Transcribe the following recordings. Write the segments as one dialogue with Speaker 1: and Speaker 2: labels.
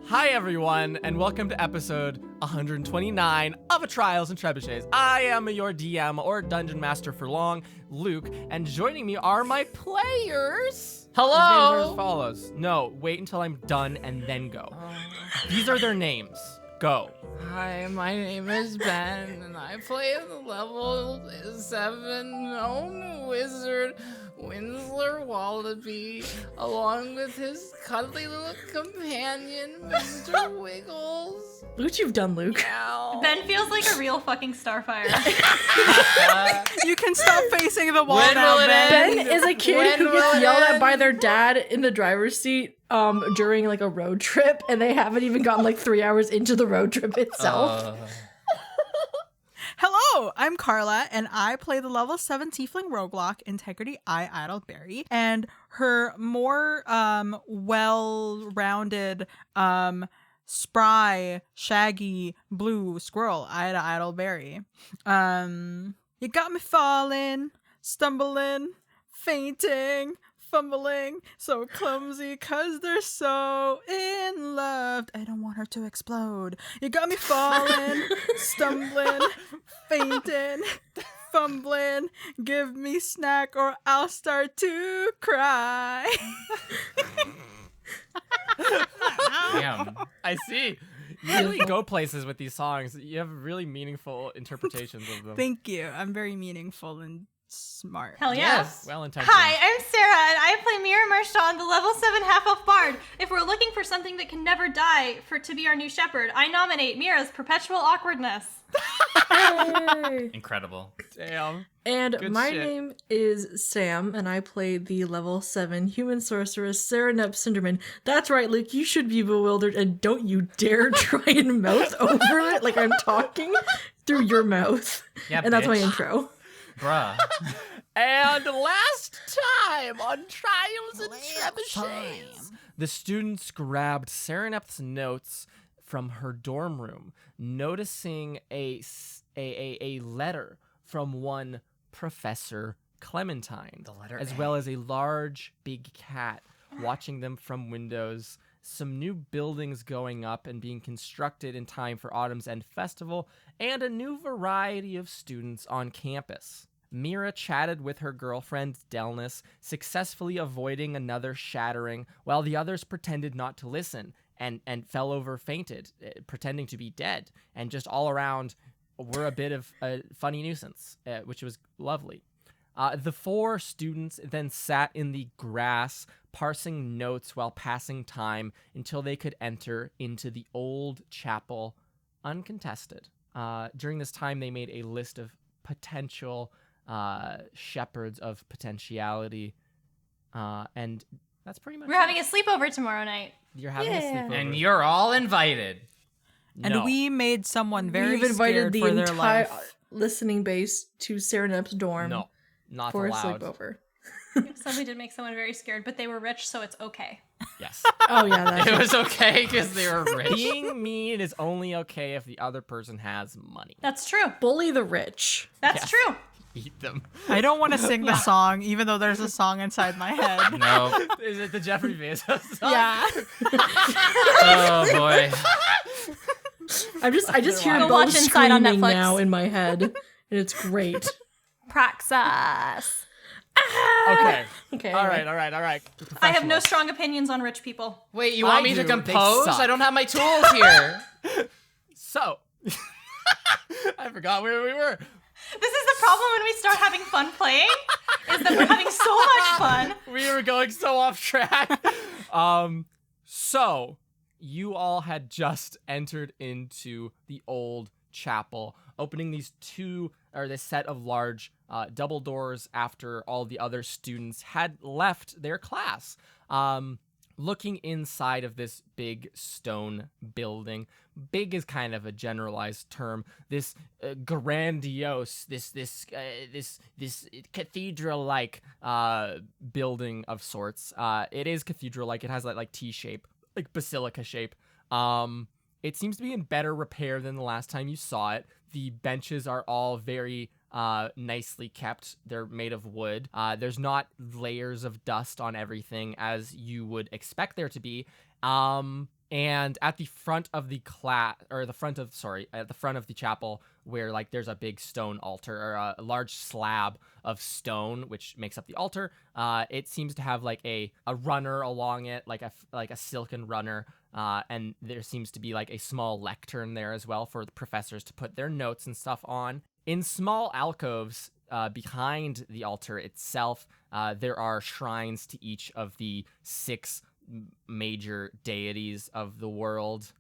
Speaker 1: Hi everyone, and welcome to episode 129 of a Trials and Trebuchets. I am your DM or Dungeon Master for long, Luke, and joining me are my players.
Speaker 2: Hello!
Speaker 1: These names are as follows. No, wait until I'm done and then go. These are their names. Go.
Speaker 2: Hi, my name is Ben, and I play the level 7 gnome wizard, Winsler Wallaby, along with his cuddly little companion, Mr. Wiggles.
Speaker 3: Look what you've done, Luke.
Speaker 2: Ow.
Speaker 4: Ben feels like a real fucking starfire.
Speaker 5: You can stop facing the wall
Speaker 2: When
Speaker 5: now,
Speaker 2: will it
Speaker 5: Ben.
Speaker 3: Ben is a kid
Speaker 2: When
Speaker 3: who
Speaker 2: will
Speaker 3: gets
Speaker 2: it
Speaker 3: yelled at
Speaker 2: end?
Speaker 3: by their dad in the driver's seat during like a road trip, and they haven't even gotten like 3 hours into the road trip itself.
Speaker 5: Hello, I'm Carla, and I play the level 7 Tiefling Roguelock, Integrity I Idleberry, and her more well-rounded, spry, shaggy, blue squirrel, Ida Idleberry. You got me falling, stumbling, fainting, fumbling, so clumsy cause they're so in love. I don't want her to explode. You got me falling, stumbling, fainting, fumbling. Give me snack or I'll start to cry.
Speaker 2: Damn.
Speaker 1: I see. You really go places with these songs. You have really meaningful interpretations of them.
Speaker 5: Thank you. I'm very meaningful and smart.
Speaker 4: Hell yeah.
Speaker 2: Yes.
Speaker 1: Well intentioned.
Speaker 4: Hi, I'm Sarah, and I play Mira Marshall, the level 7 half-elf bard. If we're looking for something that can never die to be our new shepherd, I nominate Mira's Perpetual Awkwardness.
Speaker 3: Hey.
Speaker 2: Incredible.
Speaker 1: Damn.
Speaker 3: And
Speaker 1: Good
Speaker 3: my
Speaker 1: shit.
Speaker 3: name is Sam, and I play the level 7 human sorceress Sarah Nep Cinderman. That's right, Luke, you should be bewildered, and don't you dare try and mouth over it like I'm talking through your mouth.
Speaker 2: Yeah,
Speaker 3: And that's my
Speaker 2: bitch.
Speaker 3: intro.
Speaker 2: Bruh.
Speaker 1: And last time on Trials and Trebuchets, the students grabbed Serenep's notes from her dorm room, noticing a letter from one Professor Clementine,
Speaker 2: The letter
Speaker 1: as
Speaker 2: A.
Speaker 1: well as a large, big cat watching them from windows, some new buildings going up and being constructed in time for Autumn's End Festival, and a new variety of students on campus. Mira chatted with her girlfriend, Delnis, successfully avoiding another shattering, while the others pretended not to listen and fell over fainted, pretending to be dead, and just all around were a bit of a funny nuisance, which was lovely. The four students then sat in the grass, parsing notes while passing time until they could enter into the old chapel uncontested. During this time, they made a list of potential shepherds of potentiality, and that's pretty much
Speaker 4: We're having a sleepover tomorrow night.
Speaker 1: You're having a
Speaker 3: Yeah.
Speaker 1: sleepover.
Speaker 2: And you're all invited.
Speaker 5: And
Speaker 1: No.
Speaker 5: we made someone very
Speaker 3: We've invited
Speaker 5: scared
Speaker 3: the
Speaker 5: for their
Speaker 3: entire
Speaker 5: life.
Speaker 3: listening base to Sarah Nep's dorm
Speaker 1: No, not
Speaker 3: for
Speaker 1: allowed.
Speaker 3: a sleepover.
Speaker 4: So we did make someone very scared, but they were rich, so it's okay.
Speaker 1: Yes.
Speaker 3: Oh yeah, that's
Speaker 2: It was okay because they were rich.
Speaker 1: Being mean is only okay if the other person has money.
Speaker 4: That's true.
Speaker 3: bully the rich.
Speaker 4: That's
Speaker 1: Yes.
Speaker 4: true.
Speaker 1: Eat them.
Speaker 5: I don't want to sing the song, even though there's a song inside my head.
Speaker 2: No.
Speaker 1: Is it the Jeffrey Bezos song?
Speaker 5: Yeah.
Speaker 2: Oh boy.
Speaker 3: I just hear
Speaker 4: Go
Speaker 3: Bo
Speaker 4: watch Inside on
Speaker 3: screaming
Speaker 4: Netflix.
Speaker 3: now in my head, and it's great.
Speaker 4: Praxis.
Speaker 1: Okay.
Speaker 3: Okay.
Speaker 1: All
Speaker 3: anyway.
Speaker 1: right.
Speaker 4: I have no
Speaker 1: Professional.
Speaker 4: strong opinions on rich people.
Speaker 2: Wait, you want
Speaker 1: I
Speaker 2: me to
Speaker 1: do, they
Speaker 2: compose?
Speaker 1: suck.
Speaker 2: I don't have my tools here.
Speaker 1: So, I forgot where we were.
Speaker 4: This is the problem when we start having fun playing, is that we're having so much fun.
Speaker 1: We were going so off track. So you all had just entered into the old chapel, opening this set of large double doors after all the other students had left their class. Looking inside of this big stone building, big is kind of a generalized term. This grandiose, this cathedral-like building of sorts. It is cathedral-like. It has that like T shape, like basilica shape. It seems to be in better repair than the last time you saw it. The benches are all very nicely kept. They're made of wood. There's not layers of dust on everything as you would expect there to be. And at the front of the at the front of the chapel, where like there's a big stone altar or a large slab of stone which makes up the altar, it seems to have like a runner along it, like a silken runner, and there seems to be like a small lectern there as well for the professors to put their notes and stuff on. In small alcoves behind the altar itself, there are shrines to each of the 6 major deities of the world,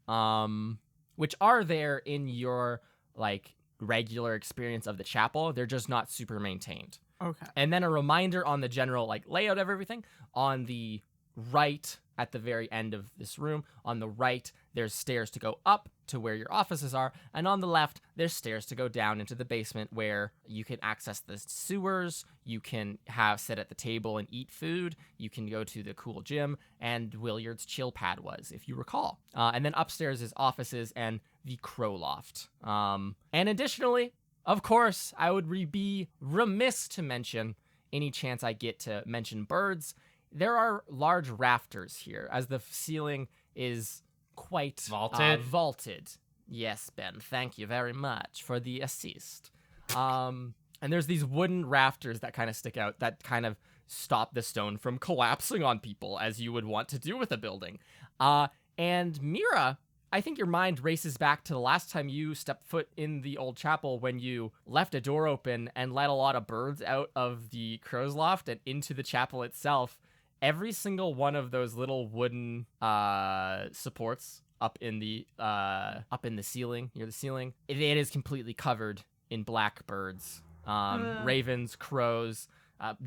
Speaker 1: which are there in your like regular experience of the chapel. They're just not super maintained.
Speaker 5: Okay.
Speaker 1: And then a reminder on the general like layout of everything. On the right, at the very end of this room, on the right, there's stairs to go up to where your offices are, and on the left, there's stairs to go down into the basement where you can access the sewers, you can sit at the table and eat food, you can go to the cool gym, and Williard's chill pad was, if you recall. And then upstairs is offices and the crow loft. And additionally, of course, I would be remiss to mention, any chance I get to mention birds, there are large rafters here, as the ceiling is quite vaulted. Yes, Ben, thank you very much for the assist. And there's these wooden rafters that kind of stick out that kind of stop the stone from collapsing on people, as you would want to do with a building. And Mira, I think your mind races back to the last time you stepped foot in the old chapel when you left a door open and let a lot of birds out of the crow's loft and into the chapel itself. Every single one of those little wooden supports up in the ceiling, near the ceiling, it is completely covered in blackbirds, ravens, crows,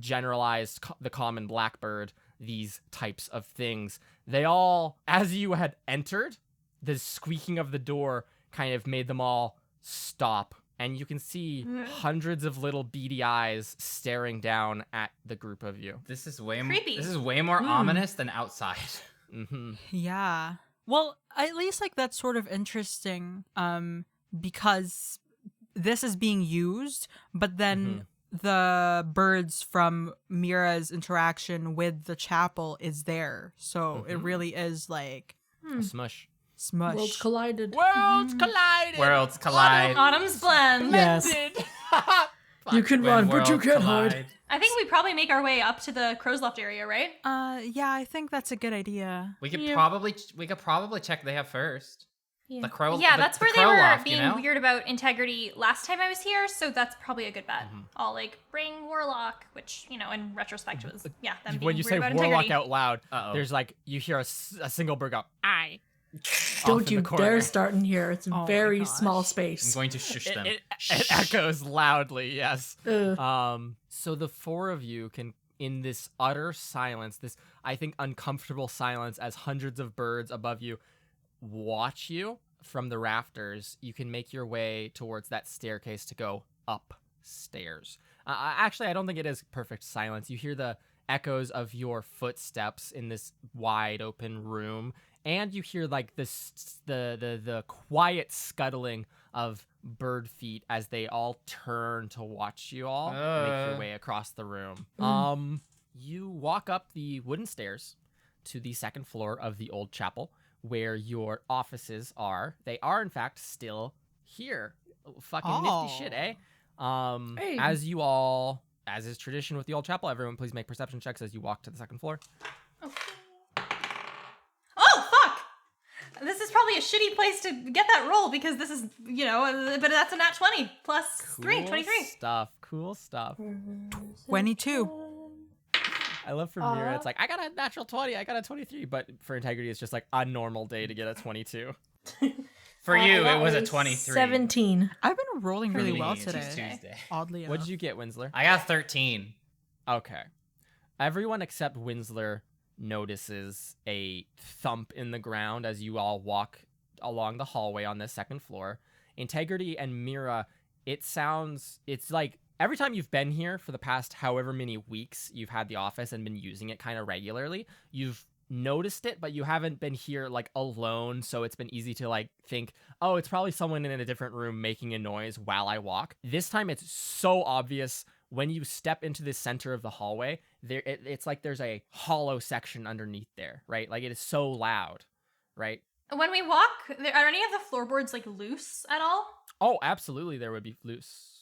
Speaker 1: generalized the common blackbird, these types of things. They all, as you had entered, the squeaking of the door kind of made them all stop. And you can see hundreds of little beady eyes staring down at the group of you.
Speaker 2: This is way
Speaker 4: Creepy.
Speaker 2: This is way more ominous than outside.
Speaker 1: Mm-hmm.
Speaker 5: Yeah. Well, at least like that's sort of interesting, because this is being used, but then the birds from Mira's interaction with the chapel is there. So it really is like
Speaker 1: A smush.
Speaker 5: smush.
Speaker 3: Worlds collided.
Speaker 1: Worlds collided.
Speaker 2: Worlds collide.
Speaker 4: Autumn's blend.
Speaker 3: Yes. You can
Speaker 2: When
Speaker 3: run, but you
Speaker 2: worlds
Speaker 3: can't
Speaker 2: collide.
Speaker 3: hide.
Speaker 4: I think we probably make our way up to the crow's loft area, right?
Speaker 5: Yeah, I think that's a good idea.
Speaker 2: We could
Speaker 3: Yeah.
Speaker 2: probably check they have first. The crow.
Speaker 4: Yeah,
Speaker 2: the-
Speaker 4: that's
Speaker 2: the
Speaker 4: where they
Speaker 2: crow
Speaker 4: were
Speaker 2: loft,
Speaker 4: being
Speaker 2: you know?
Speaker 4: weird about integrity last time I was here, so that's probably a good bet. I'll like bring Warlock, which, you know, in retrospect was, them being
Speaker 1: When you
Speaker 4: weird
Speaker 1: say
Speaker 4: about
Speaker 1: warlock
Speaker 4: integrity.
Speaker 1: out loud,
Speaker 2: Uh-oh.
Speaker 1: there's like, you hear a single bird go, "I."
Speaker 3: Don't
Speaker 1: off in
Speaker 3: you
Speaker 1: the corner.
Speaker 3: dare start in here. It's a
Speaker 5: Oh my
Speaker 3: very
Speaker 5: gosh.
Speaker 3: small
Speaker 2: I'm
Speaker 3: space.
Speaker 2: going to shush them.
Speaker 1: It echoes loudly, yes.
Speaker 3: Ugh.
Speaker 1: So the 4 of you can, in this utter silence, this, I think, uncomfortable silence, as hundreds of birds above you watch you from the rafters, you can make your way towards that staircase to go upstairs. Actually, I don't think it is perfect silence. You hear the echoes of your footsteps in this wide open room, and you hear like the quiet scuttling of bird feet as they all turn to watch you all make your way across the room. You walk up the wooden stairs to the second floor of the old chapel, where your offices are. They are, in fact, still here. Fucking nifty shit, eh?
Speaker 3: Hey.
Speaker 1: As you all, as is tradition with the old chapel, everyone please make perception checks as you walk to the second floor.
Speaker 4: Oh, fuck! This is probably a shitty place to get that roll because this is, you know, but that's a nat 20 plus 3, 23.
Speaker 1: Cool stuff.
Speaker 5: 22.
Speaker 1: I love for Mira, it's like, I got a natural 20, I got a 23, but for integrity, it's just like a normal day to get a 22.
Speaker 2: For you,
Speaker 3: That
Speaker 2: it was a 23.
Speaker 3: 17.
Speaker 5: I've been rolling
Speaker 2: For
Speaker 5: really
Speaker 2: me,
Speaker 5: well
Speaker 2: it's
Speaker 5: today.
Speaker 2: Tuesday.
Speaker 5: Oddly enough.
Speaker 1: What did you get, Winsler?
Speaker 2: I got 13.
Speaker 1: Okay. Everyone except Winsler notices a thump in the ground as you all walk along the hallway on the second floor. Integrity and Mira, it's like every time you've been here for the past however many weeks you've had the office and been using it kind of regularly, you've noticed it, but you haven't been here like alone, so it's been easy to like think, oh, it's probably someone in a different room making a noise while I walk. This time it's so obvious. When you step into the center of the hallway, it's like there's a hollow section underneath there, right? Like it is so loud, right?
Speaker 4: When we walk, are any of the floorboards like loose at all?
Speaker 1: Oh, absolutely, there would be loose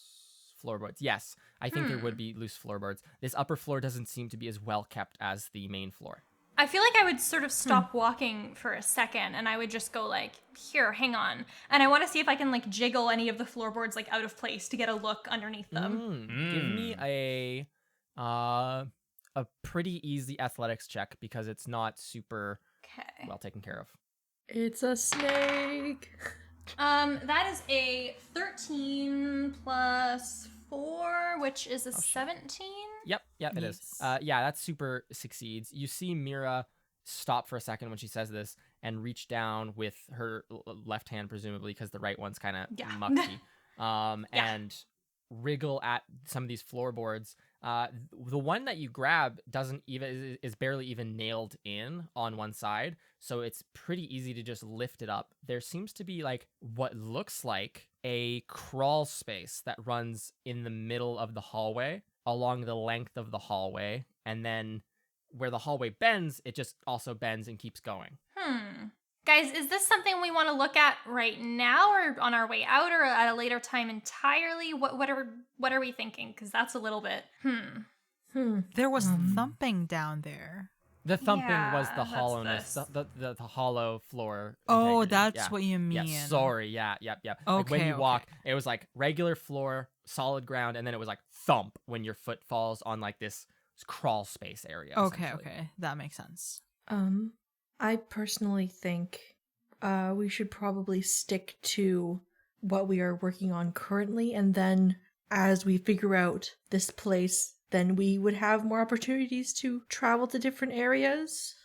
Speaker 1: floorboards. Yes, I think there would be loose floorboards. This upper floor doesn't seem to be as well kept as the main floor.
Speaker 4: I feel like I would sort of stop walking for a second and I would just go like, here, hang on. And I want to see if I can like jiggle any of the floorboards like out of place to get a look underneath them.
Speaker 1: Give me a pretty easy athletics check because it's not super
Speaker 4: Okay.
Speaker 1: well taken care of.
Speaker 3: It's a snake.
Speaker 4: That is a 13 plus 4, which is a 17.
Speaker 1: Yep, it is. Yeah, that super succeeds. You see Mira stop for a second when she says this and reach down with her left hand, presumably, because the right one's kind of mucky, and wriggle at some of these floorboards. The one that you grab is barely even nailed in on one side, so it's pretty easy to just lift it up. There seems to be like what looks like a crawl space that runs in the middle of the hallway, along the length of the hallway, and then where the hallway bends, it just also bends and keeps going.
Speaker 4: Guys, is this something we want to look at right now, or on our way out, or at a later time entirely? What are we thinking? Because that's a little bit.
Speaker 5: There was thumping down there.
Speaker 1: The thumping was
Speaker 4: Yeah,
Speaker 1: the
Speaker 4: that's
Speaker 1: hollowness,
Speaker 4: this.
Speaker 1: the hollow floor.
Speaker 5: Oh,
Speaker 1: integrity.
Speaker 5: that's
Speaker 1: Yeah.
Speaker 5: what you mean.
Speaker 1: Yeah, sorry. Yeah. Like when
Speaker 5: Okay,
Speaker 1: you walk,
Speaker 5: okay.
Speaker 1: it was like regular floor, solid ground, and then it was like thump when your foot falls on like this crawl space area.
Speaker 5: Okay,
Speaker 1: essentially.
Speaker 5: okay. That makes sense.
Speaker 3: I personally think we should probably stick to what we are working on currently, and then as we figure out this place, then we would have more opportunities to travel to different areas.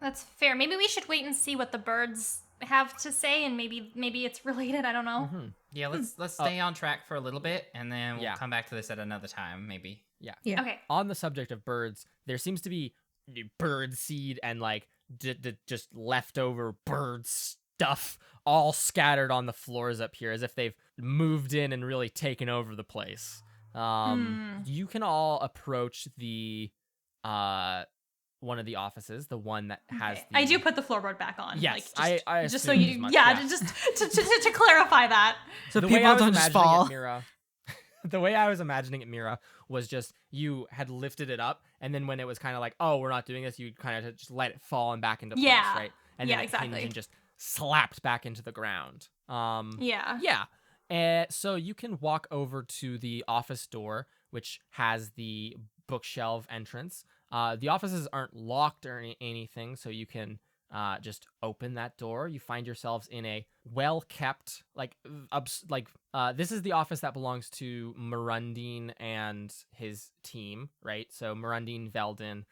Speaker 4: That's fair. Maybe we should wait and see what the birds have to say, and maybe it's related. I don't know.
Speaker 2: Yeah, let's stay on track for a little bit, and then we'll
Speaker 1: Yeah.
Speaker 2: come back to this at another time, maybe.
Speaker 1: Yeah.
Speaker 4: Okay.
Speaker 1: On the subject of birds, there seems to be bird seed and like just leftover bird stuff all scattered on the floors up here as if they've moved in and really taken over the place. You can all approach the one of the offices, the one that has
Speaker 4: Okay.
Speaker 1: the...
Speaker 4: I do put the floorboard back on.
Speaker 1: Yes,
Speaker 4: like,
Speaker 1: I
Speaker 4: just so
Speaker 1: assumed
Speaker 4: you,
Speaker 1: as much,
Speaker 4: yeah,
Speaker 1: yeah.
Speaker 4: just to clarify that.
Speaker 5: So
Speaker 1: The way I
Speaker 5: people
Speaker 1: was
Speaker 5: don't just
Speaker 1: imagining
Speaker 5: fall.
Speaker 1: it, Mira, the way I was imagining it, Mira, was just you had lifted it up, and then when it was kind of like, oh, we're not doing this, you kind of just let it fall and back into place,
Speaker 4: Yeah.
Speaker 1: right? And
Speaker 4: Yeah,
Speaker 1: then it hinged
Speaker 4: exactly.
Speaker 1: and just slapped back into the ground.
Speaker 4: Yeah.
Speaker 1: Yeah. So you can walk over to the office door, which has the bookshelf entrance. The offices aren't locked or anything, so you can just open that door. You find yourselves in a well-kept, this is the office that belongs to Murundine and his team, right? So Murundine, Veldin,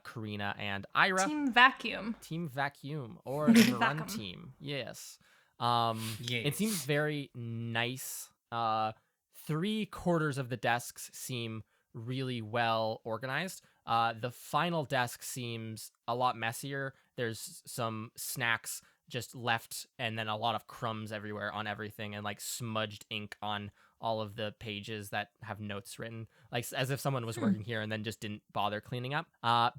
Speaker 1: Karina, and Ira.
Speaker 4: Team Vacuum.
Speaker 1: Team Vacuum, or the Murun
Speaker 4: Vacuum.
Speaker 1: team. Yes. It seems very nice. 3/4 of the desks seem really well organized. The final desk seems a lot messier. There's some snacks just left, and then a lot of crumbs everywhere on everything, and like smudged ink on all of the pages that have notes written, like as if someone was working here and then just didn't bother cleaning up.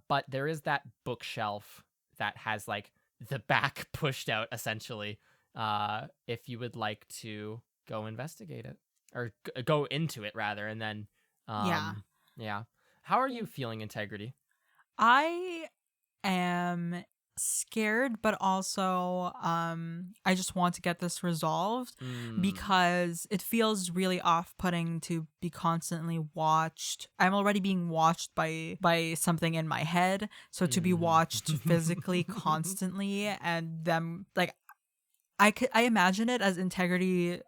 Speaker 1: But there is that bookshelf that has like the back pushed out, essentially. If you would like to go investigate it, or go into it rather, and then yeah. How are you feeling, Integrity?
Speaker 5: I am scared, but also I just want to get this resolved because it feels really off-putting to be constantly watched. I'm already being watched by something in my head, so to be watched physically constantly, and them like I imagine it as Integrity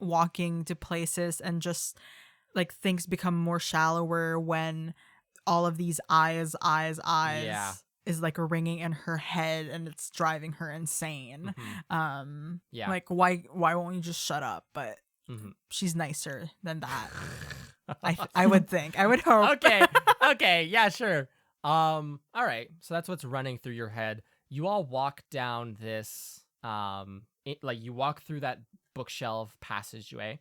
Speaker 5: walking to places and just like things become more shallower when all of these eyes
Speaker 1: Yeah.
Speaker 5: is like ringing in her head, and it's driving her insane.
Speaker 1: Yeah.
Speaker 5: Like why won't you just shut up? But
Speaker 1: Mhm.
Speaker 5: she's nicer than that. I would think. I would hope.
Speaker 1: Okay, yeah, sure. All right. So that's what's running through your head. You all walk down this you walk through that bookshelf passageway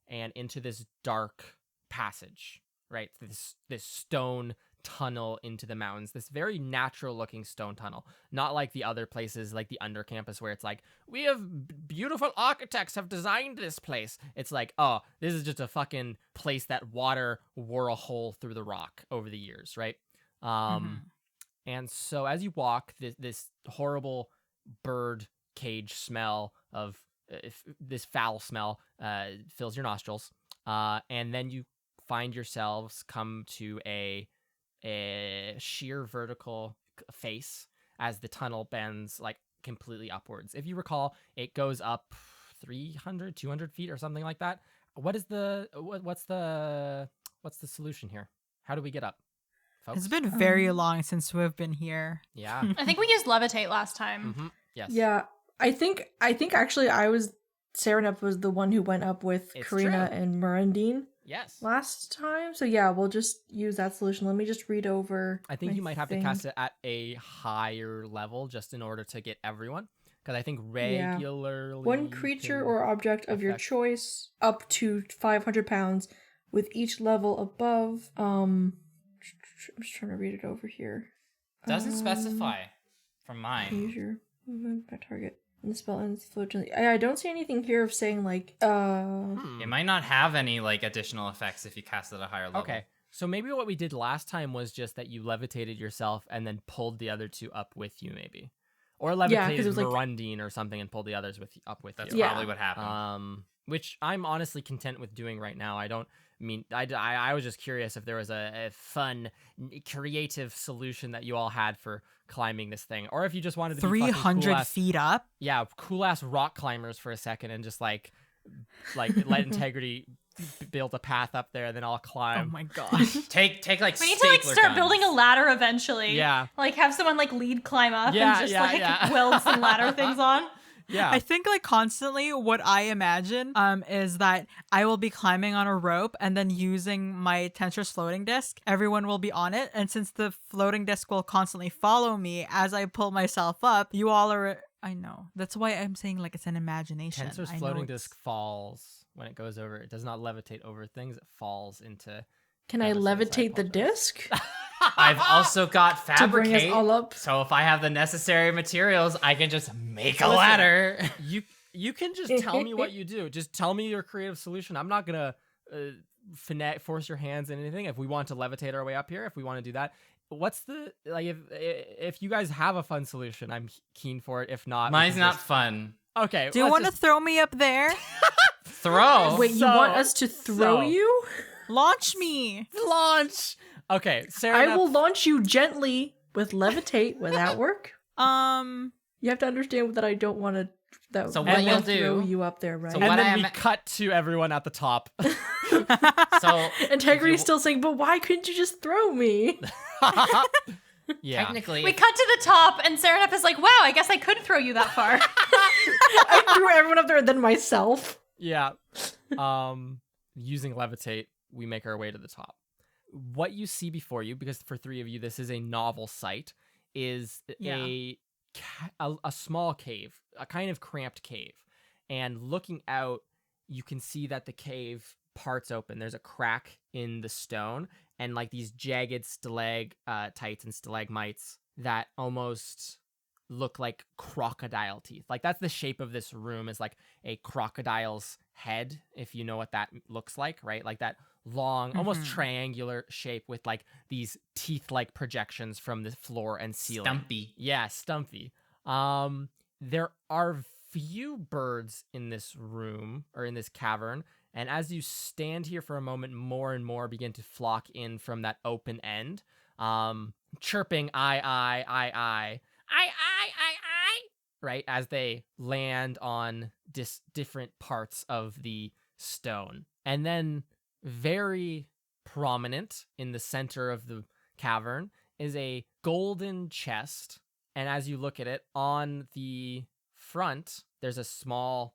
Speaker 1: and into this dark passage, right? This stone tunnel into the mountains, this very natural looking stone tunnel, not like the other places like the under campus where it's like, we have beautiful architects have designed this place. It's like, oh, this is just a fucking place that water wore a hole through the rock over the years, right? And so as you walk, this horrible bird cage smell of this foul smell fills your nostrils, and then you find yourselves come to a sheer vertical face as the tunnel bends like completely upwards. If you recall, it goes up 300, 200 feet or something like that. What's the solution here? How do we get up, folks?
Speaker 5: It's been very long since we've been here.
Speaker 1: Yeah.
Speaker 4: I think we used levitate last time.
Speaker 1: Yes.
Speaker 3: Yeah, I think actually Serenep was the one who went up with
Speaker 1: It's
Speaker 3: Karina
Speaker 1: true.
Speaker 3: and Murandine
Speaker 1: Yes.
Speaker 3: last time. So yeah, we'll just use that solution. Let me just read over.
Speaker 1: I think
Speaker 3: my
Speaker 1: you might have
Speaker 3: thing.
Speaker 1: to cast it at a higher level just in order to get everyone. Because I think regularly...
Speaker 3: One creature or object of your
Speaker 1: affect-
Speaker 3: choice up to 500 pounds with each level above. I'm just trying to read it over here.
Speaker 2: Doesn't specify from mine.
Speaker 3: Use your movement by target. And the spell ends floating. I don't see anything here of saying like
Speaker 2: It might not have any like additional effects if you cast it at a higher level.
Speaker 1: Okay. So maybe what we did last time was just that you levitated yourself and then pulled the other two up with you, maybe. Or
Speaker 3: Yeah, 'cause
Speaker 1: levitated
Speaker 3: it was like-
Speaker 1: Murundine or something and pulled the others up with
Speaker 2: That's
Speaker 1: you.
Speaker 3: Yeah.
Speaker 2: probably what happened.
Speaker 1: Which I'm honestly content with doing right now. I don't mean... I was just curious if there was a fun, creative solution that you all had for climbing this thing. Or if you just wanted to be fucking
Speaker 5: 300
Speaker 1: cool-ass,
Speaker 5: feet up?
Speaker 1: yeah, cool-ass rock climbers for a second and just like let Integrity build a path up there and then I'll
Speaker 5: Oh
Speaker 1: climb.
Speaker 5: my gosh.
Speaker 2: Take like
Speaker 4: We need to like
Speaker 2: stapler
Speaker 4: start
Speaker 2: guns.
Speaker 4: building a ladder eventually.
Speaker 1: Yeah.
Speaker 4: Like have someone like lead climb up
Speaker 1: Yeah,
Speaker 4: and just
Speaker 1: yeah,
Speaker 4: like
Speaker 1: yeah.
Speaker 4: weld some ladder things on.
Speaker 1: Yeah.
Speaker 5: I think like constantly what I imagine is that I will be climbing on a rope and then using my Tensor's floating disc. Everyone will be on it, and since the floating disc will constantly follow me as I pull myself up, you all are... I know. That's why I'm saying like it's an imagination.
Speaker 1: Tensor's
Speaker 5: I know
Speaker 1: floating
Speaker 5: it's-
Speaker 1: disc falls when it goes over. It does not levitate over things. It falls into...
Speaker 3: can I
Speaker 1: Ever since I
Speaker 3: levitate the
Speaker 1: apologize.
Speaker 3: disc
Speaker 2: I've also got
Speaker 3: to bring us
Speaker 2: fabricate.
Speaker 3: all up?
Speaker 2: So if I have the necessary materials, I can just make a
Speaker 1: Listen.
Speaker 2: ladder.
Speaker 1: You can just tell me what you do. Just tell me your creative solution. I'm not gonna force your hands in anything. If we want to levitate our way up here, if we want to do that, what's the like? If you guys have a fun solution, I'm keen for it. If not, we
Speaker 2: Mine's
Speaker 1: can
Speaker 2: not
Speaker 1: just-
Speaker 2: fun.
Speaker 1: Okay.
Speaker 5: Do you
Speaker 1: let's
Speaker 5: want to
Speaker 1: just-
Speaker 5: throw me up there?
Speaker 2: Throw.
Speaker 3: Wait, you
Speaker 1: So-
Speaker 3: want us to throw
Speaker 1: so-
Speaker 3: you?
Speaker 5: Launch me.
Speaker 1: launch? Okay, Sarah.
Speaker 3: I will launch you gently with levitate. Will that work? You have to understand that I don't want to. That
Speaker 2: So
Speaker 3: I
Speaker 2: what
Speaker 3: wanna
Speaker 2: you'll
Speaker 3: throw
Speaker 2: do-
Speaker 3: you up there, right?
Speaker 2: so
Speaker 1: And
Speaker 2: what
Speaker 1: then
Speaker 2: I
Speaker 1: we
Speaker 2: am-
Speaker 1: cut to everyone at the top.
Speaker 2: So
Speaker 3: Integrity's
Speaker 2: if you-
Speaker 3: still saying, but why couldn't you just throw me?
Speaker 1: Yeah.
Speaker 2: technically,
Speaker 4: We cut to the top and Serenep is like, wow, I guess I could throw you that far.
Speaker 3: I threw everyone up there and then myself.
Speaker 1: Yeah. Using levitate, we make our way to the top. What you see before you, because for three of you this is a novel sight, is a small cave, a kind of cramped cave. And looking out, you can see that the cave parts open. There's a crack in the stone and like these jagged stalactites and stalagmites that almost look like crocodile teeth. Like that's the shape of this room, is like a crocodile's head, if you know what that looks like, right? Like that long, almost triangular shape with like these teeth-like projections from the floor and ceiling.
Speaker 2: stumpy.
Speaker 1: Yeah, stumpy. There are few birds in this room or in this cavern, and as you stand here for a moment, more and more begin to flock in from that open end, chirping I, right, as they land on different parts of the stone. And then very prominent in the center of the cavern is a golden chest, and as you look at it, on the front there's a small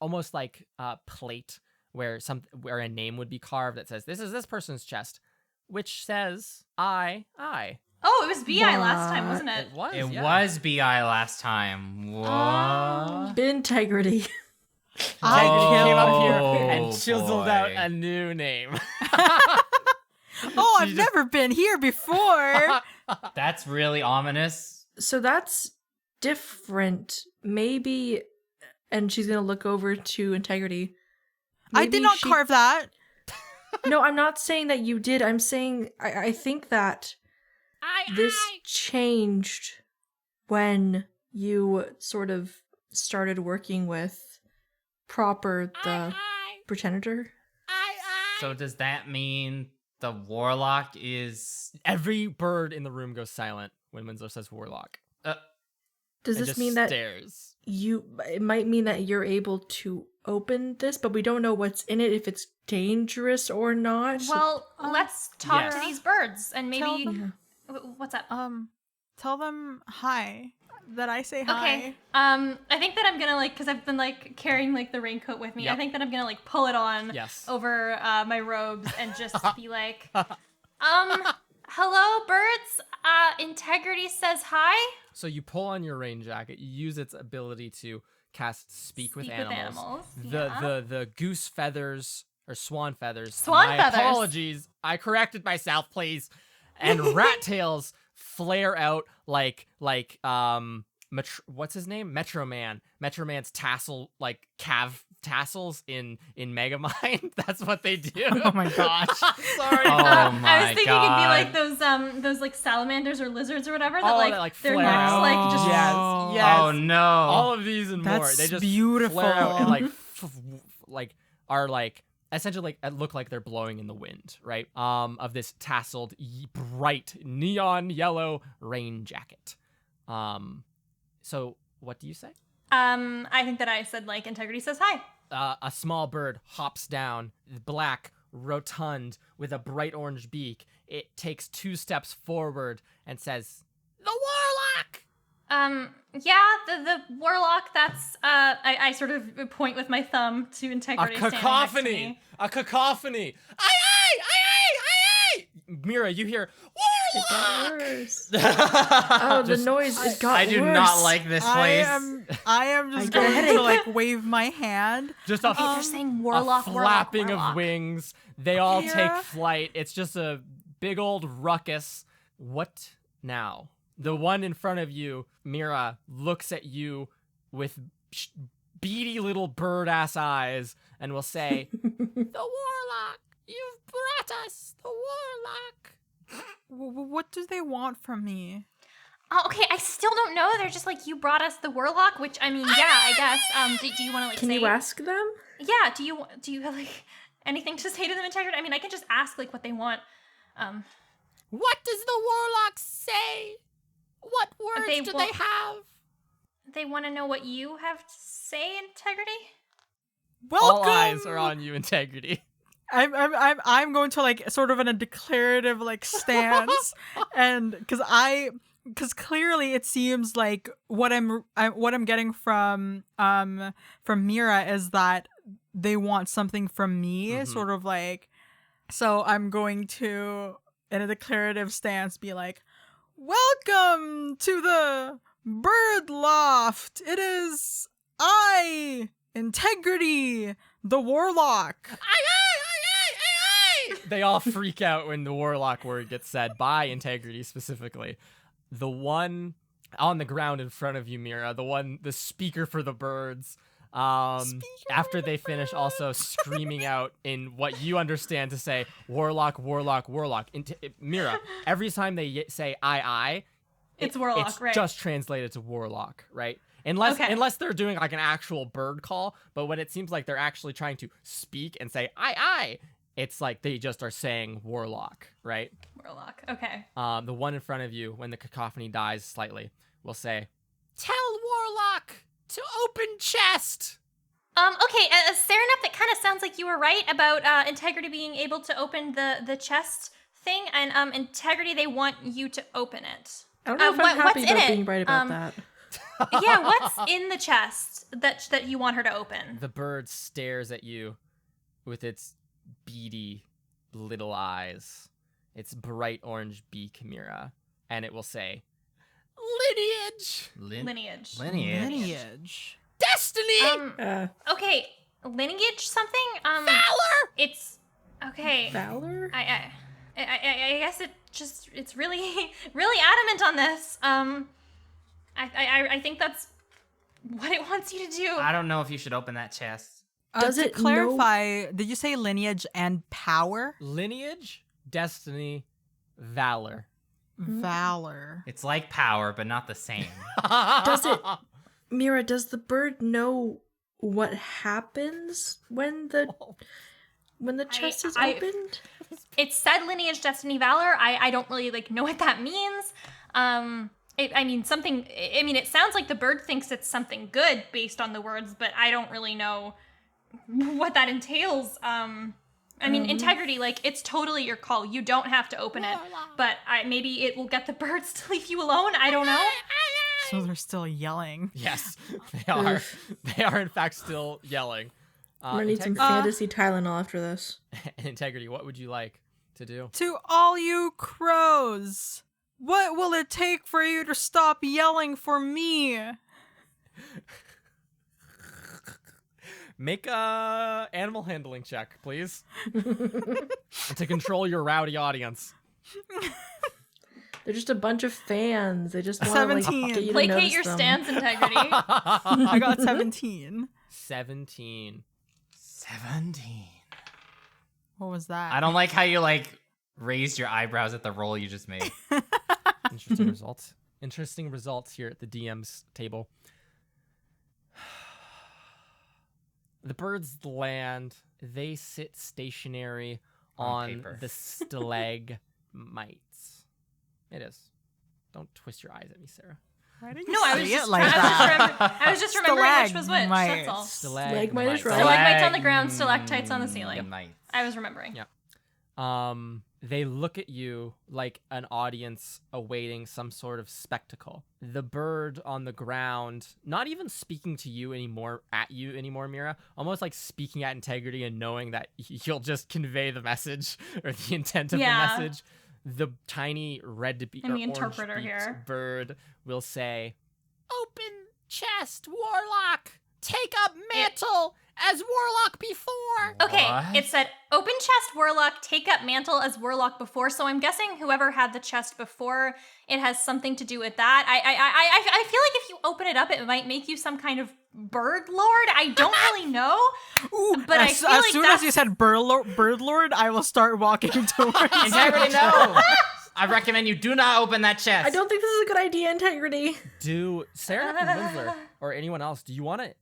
Speaker 1: almost like plate where a name would be carved that says, "This is this person's chest," which says I.
Speaker 4: Oh, it was BI last time, wasn't it?
Speaker 1: It was.
Speaker 2: It
Speaker 1: yeah.
Speaker 2: was BI last time. What?
Speaker 3: Integrity.
Speaker 5: I
Speaker 1: Integrity came up here
Speaker 2: Oh,
Speaker 1: and chiseled out
Speaker 2: boy.
Speaker 1: a new name.
Speaker 5: Oh,
Speaker 1: She
Speaker 5: I've
Speaker 1: just-
Speaker 5: never been here before.
Speaker 2: That's really ominous.
Speaker 3: So that's different. Maybe, and she's gonna look over to Integrity.
Speaker 5: I did
Speaker 3: Maybe
Speaker 5: not
Speaker 3: she-
Speaker 5: carve that.
Speaker 3: No, I'm not saying that you did. I'm saying I think that this changed when you sort of started working with Proper, the Pretender.
Speaker 2: So does that mean the warlock is?
Speaker 1: Every bird in the room goes silent when Winslow says warlock.
Speaker 3: Does
Speaker 1: And
Speaker 3: this
Speaker 1: just
Speaker 3: mean that
Speaker 1: stares.
Speaker 3: it might mean that you're able to open this, but we don't know what's in it, if it's dangerous or not.
Speaker 4: Well, let's talk to
Speaker 2: yes.
Speaker 4: these birds and maybe.
Speaker 5: Tell them-
Speaker 4: What's up?
Speaker 5: Tell them hi. That I say hi.
Speaker 4: Okay. I think that I'm gonna because I've been carrying the raincoat with me.
Speaker 1: Yep.
Speaker 4: I think that I'm gonna pull it on
Speaker 1: Yes.
Speaker 4: over my robes and just be like, hello, birds. Integrity says hi.
Speaker 1: So you pull on your rain jacket. You use its ability to cast speak with animals.
Speaker 4: Yeah.
Speaker 1: The goose feathers or swan feathers.
Speaker 4: Swan
Speaker 1: My
Speaker 4: feathers.
Speaker 1: apologies. I corrected myself, please. And rat tails flare out like what's his name? Metro Man. Metro Man's tassel tassels in Megamind. That's what they do.
Speaker 5: Oh my gosh.
Speaker 1: Sorry.
Speaker 2: Oh
Speaker 4: I
Speaker 2: my
Speaker 4: was thinking
Speaker 2: god.
Speaker 4: it'd be those salamanders or lizards or whatever that their
Speaker 1: flare
Speaker 4: necks
Speaker 1: out.
Speaker 4: just
Speaker 1: Yes. Yes.
Speaker 2: Oh no.
Speaker 1: All of these and more.
Speaker 5: That's
Speaker 1: They just
Speaker 5: beautiful.
Speaker 1: flare out and are essentially look like they're blowing in the wind, right? Of this tasseled, bright neon yellow rain jacket. So what do you say?
Speaker 4: I think that I said Integrity says hi.
Speaker 1: A small bird hops down, black, rotund, with a bright orange beak. It takes 2 steps forward and says, "The warlock!"
Speaker 4: Yeah, the warlock, that's, I sort of point with my thumb to Integrity
Speaker 1: A
Speaker 4: standing next to
Speaker 1: cacophony!
Speaker 4: me.
Speaker 1: A cacophony! Aye! Mira, you hear,
Speaker 3: It got
Speaker 1: warlock!
Speaker 3: worse. Oh, the
Speaker 1: Just-
Speaker 3: noise, it got
Speaker 2: I
Speaker 3: worse.
Speaker 2: do not like this
Speaker 5: I
Speaker 2: place.
Speaker 5: am just
Speaker 3: I get a
Speaker 5: going
Speaker 3: headache.
Speaker 5: to wave my hand.
Speaker 1: Just a
Speaker 4: Okay, they're saying warlock,
Speaker 1: a
Speaker 4: warlock,
Speaker 1: flapping
Speaker 4: warlock.
Speaker 1: of wings. They all take
Speaker 5: Yeah.
Speaker 1: flight. It's just a big old ruckus. What now? The one in front of you, Mira, looks at you with beady little bird-ass eyes and will say, "The warlock! You've brought us the warlock!"
Speaker 5: What do they want from me?
Speaker 4: Oh, okay, I still don't know. They're just you brought us the warlock, which, I mean, yeah, I guess. Do you want to,
Speaker 3: Can
Speaker 4: say...
Speaker 3: you ask them?
Speaker 4: Yeah, do you have, anything to say to them, Integrity? I mean, I can just ask, what they want.
Speaker 1: What does the warlock say? What words
Speaker 4: They
Speaker 1: do
Speaker 4: wa-
Speaker 1: they have?
Speaker 4: They want to know what you have to say, Integrity?
Speaker 5: Welcome.
Speaker 1: All eyes are on you, Integrity.
Speaker 5: I'm going to sort of in a declarative stance, and because clearly it seems like what I'm getting from Mira is that they want something from me,
Speaker 1: Mhm.
Speaker 5: sort of so I'm going to in a declarative stance be like, "Welcome to the Bird Loft. It is I, Integrity, the Warlock."
Speaker 1: They all freak out when the warlock word gets said by Integrity specifically. The one on the ground in front of you, Mira, the speaker for the birds, after they finish also screaming out in what you understand to say, warlock, warlock, warlock. Mira, every time they say I,
Speaker 4: It's warlock,
Speaker 1: it's
Speaker 4: right?
Speaker 1: just translated to warlock, right? Unless they're doing an actual bird call, but when it seems like they're actually trying to speak and say I, it's they just are saying warlock, right?
Speaker 4: Warlock, okay.
Speaker 1: The one in front of you, when the cacophony dies slightly, will say, "Tell warlock to open chest."
Speaker 4: Okay, Serenep, that kind of sounds like you were right about Integrity being able to open the chest thing, and Integrity, they want you to open it.
Speaker 3: I don't know if I'm
Speaker 4: what's
Speaker 3: happy
Speaker 4: in
Speaker 3: about
Speaker 4: it?
Speaker 3: being right about that.
Speaker 4: Yeah, what's in the chest that you want her to open?
Speaker 1: The bird stares at you with its beady little eyes, its bright orange beak, Mira, and it will say, "Lineage,
Speaker 4: Lineage.
Speaker 5: Lineage.
Speaker 1: destiny,
Speaker 4: Okay, lineage something?
Speaker 1: valor."
Speaker 4: It's okay.
Speaker 3: Valor?
Speaker 4: I I guess it's really really adamant on this. I think that's what it wants you to do.
Speaker 2: I don't know if you should open that chest.
Speaker 3: Does
Speaker 5: to
Speaker 3: it
Speaker 5: clarify, did you say lineage and power?
Speaker 1: Lineage, destiny, valor.
Speaker 5: Valor.
Speaker 2: It's like power, but not the same.
Speaker 3: Does it, Mira, does the bird know what happens when the chest is opened?
Speaker 4: It said lineage, destiny, valor. I don't really know what that means. It sounds like the bird thinks it's something good based on the words, but I don't really know what that entails. Integrity, it's totally your call. You don't have to open it, but maybe it will get the birds to leave you alone. I don't know.
Speaker 5: So they're still yelling.
Speaker 1: Yes, they are. They are in fact still yelling.
Speaker 3: I'm gonna need some fantasy Tylenol after this.
Speaker 1: Integrity, what would you like to do?
Speaker 5: To all you crows, what will it take for you to stop yelling for me?
Speaker 1: Make a animal handling check, please. To control your rowdy audience.
Speaker 3: They're just a bunch of fans. They just want to
Speaker 5: 17.
Speaker 3: get you to
Speaker 4: Placate
Speaker 3: notice
Speaker 4: your
Speaker 3: them.
Speaker 4: stance, Integrity.
Speaker 5: I got 17.
Speaker 1: 17.
Speaker 2: 17.
Speaker 5: What was that?
Speaker 2: I don't like how you raised your eyebrows at the roll you just made.
Speaker 1: Interesting results. Interesting results here at the DM's table. The birds land. They sit stationary on
Speaker 2: paper.
Speaker 1: the stalagmites. It is. Don't twist your eyes at me, Sarah.
Speaker 5: Why didn't
Speaker 4: No,
Speaker 5: you
Speaker 4: I
Speaker 5: say
Speaker 4: was
Speaker 5: it
Speaker 4: just,
Speaker 5: like
Speaker 4: I,
Speaker 5: that?
Speaker 4: I was just remembering which was which. That's all.
Speaker 3: Stalagmite is right.
Speaker 4: Stalagmites on the ground, stalactites on the ceiling.
Speaker 2: Mites.
Speaker 4: I was remembering.
Speaker 1: Yeah. They look at you like an audience awaiting some sort of spectacle. The bird on the ground, not even speaking to you anymore, Mira, almost like speaking at Integrity and knowing that you'll just convey the message or the intent of the message. The tiny
Speaker 4: I'm the interpreter here.
Speaker 1: bird will say, "Open chest, warlock. Take up mantle as warlock before."
Speaker 4: Okay,
Speaker 2: What?
Speaker 4: it said open chest warlock, take up mantle as warlock before. So I'm guessing whoever had the chest before, it has something to do with that. I feel like if you open it up, it might make you some kind of bird lord. I don't really know.
Speaker 5: Ooh,
Speaker 4: but
Speaker 5: as
Speaker 4: I feel
Speaker 5: soon as you said bird lord, I will start walking towards
Speaker 2: Integrity, no! I recommend you do not open that chest.
Speaker 3: I don't think this is a good idea, Integrity.
Speaker 1: Do Sarah and Winsler or anyone else, do you want to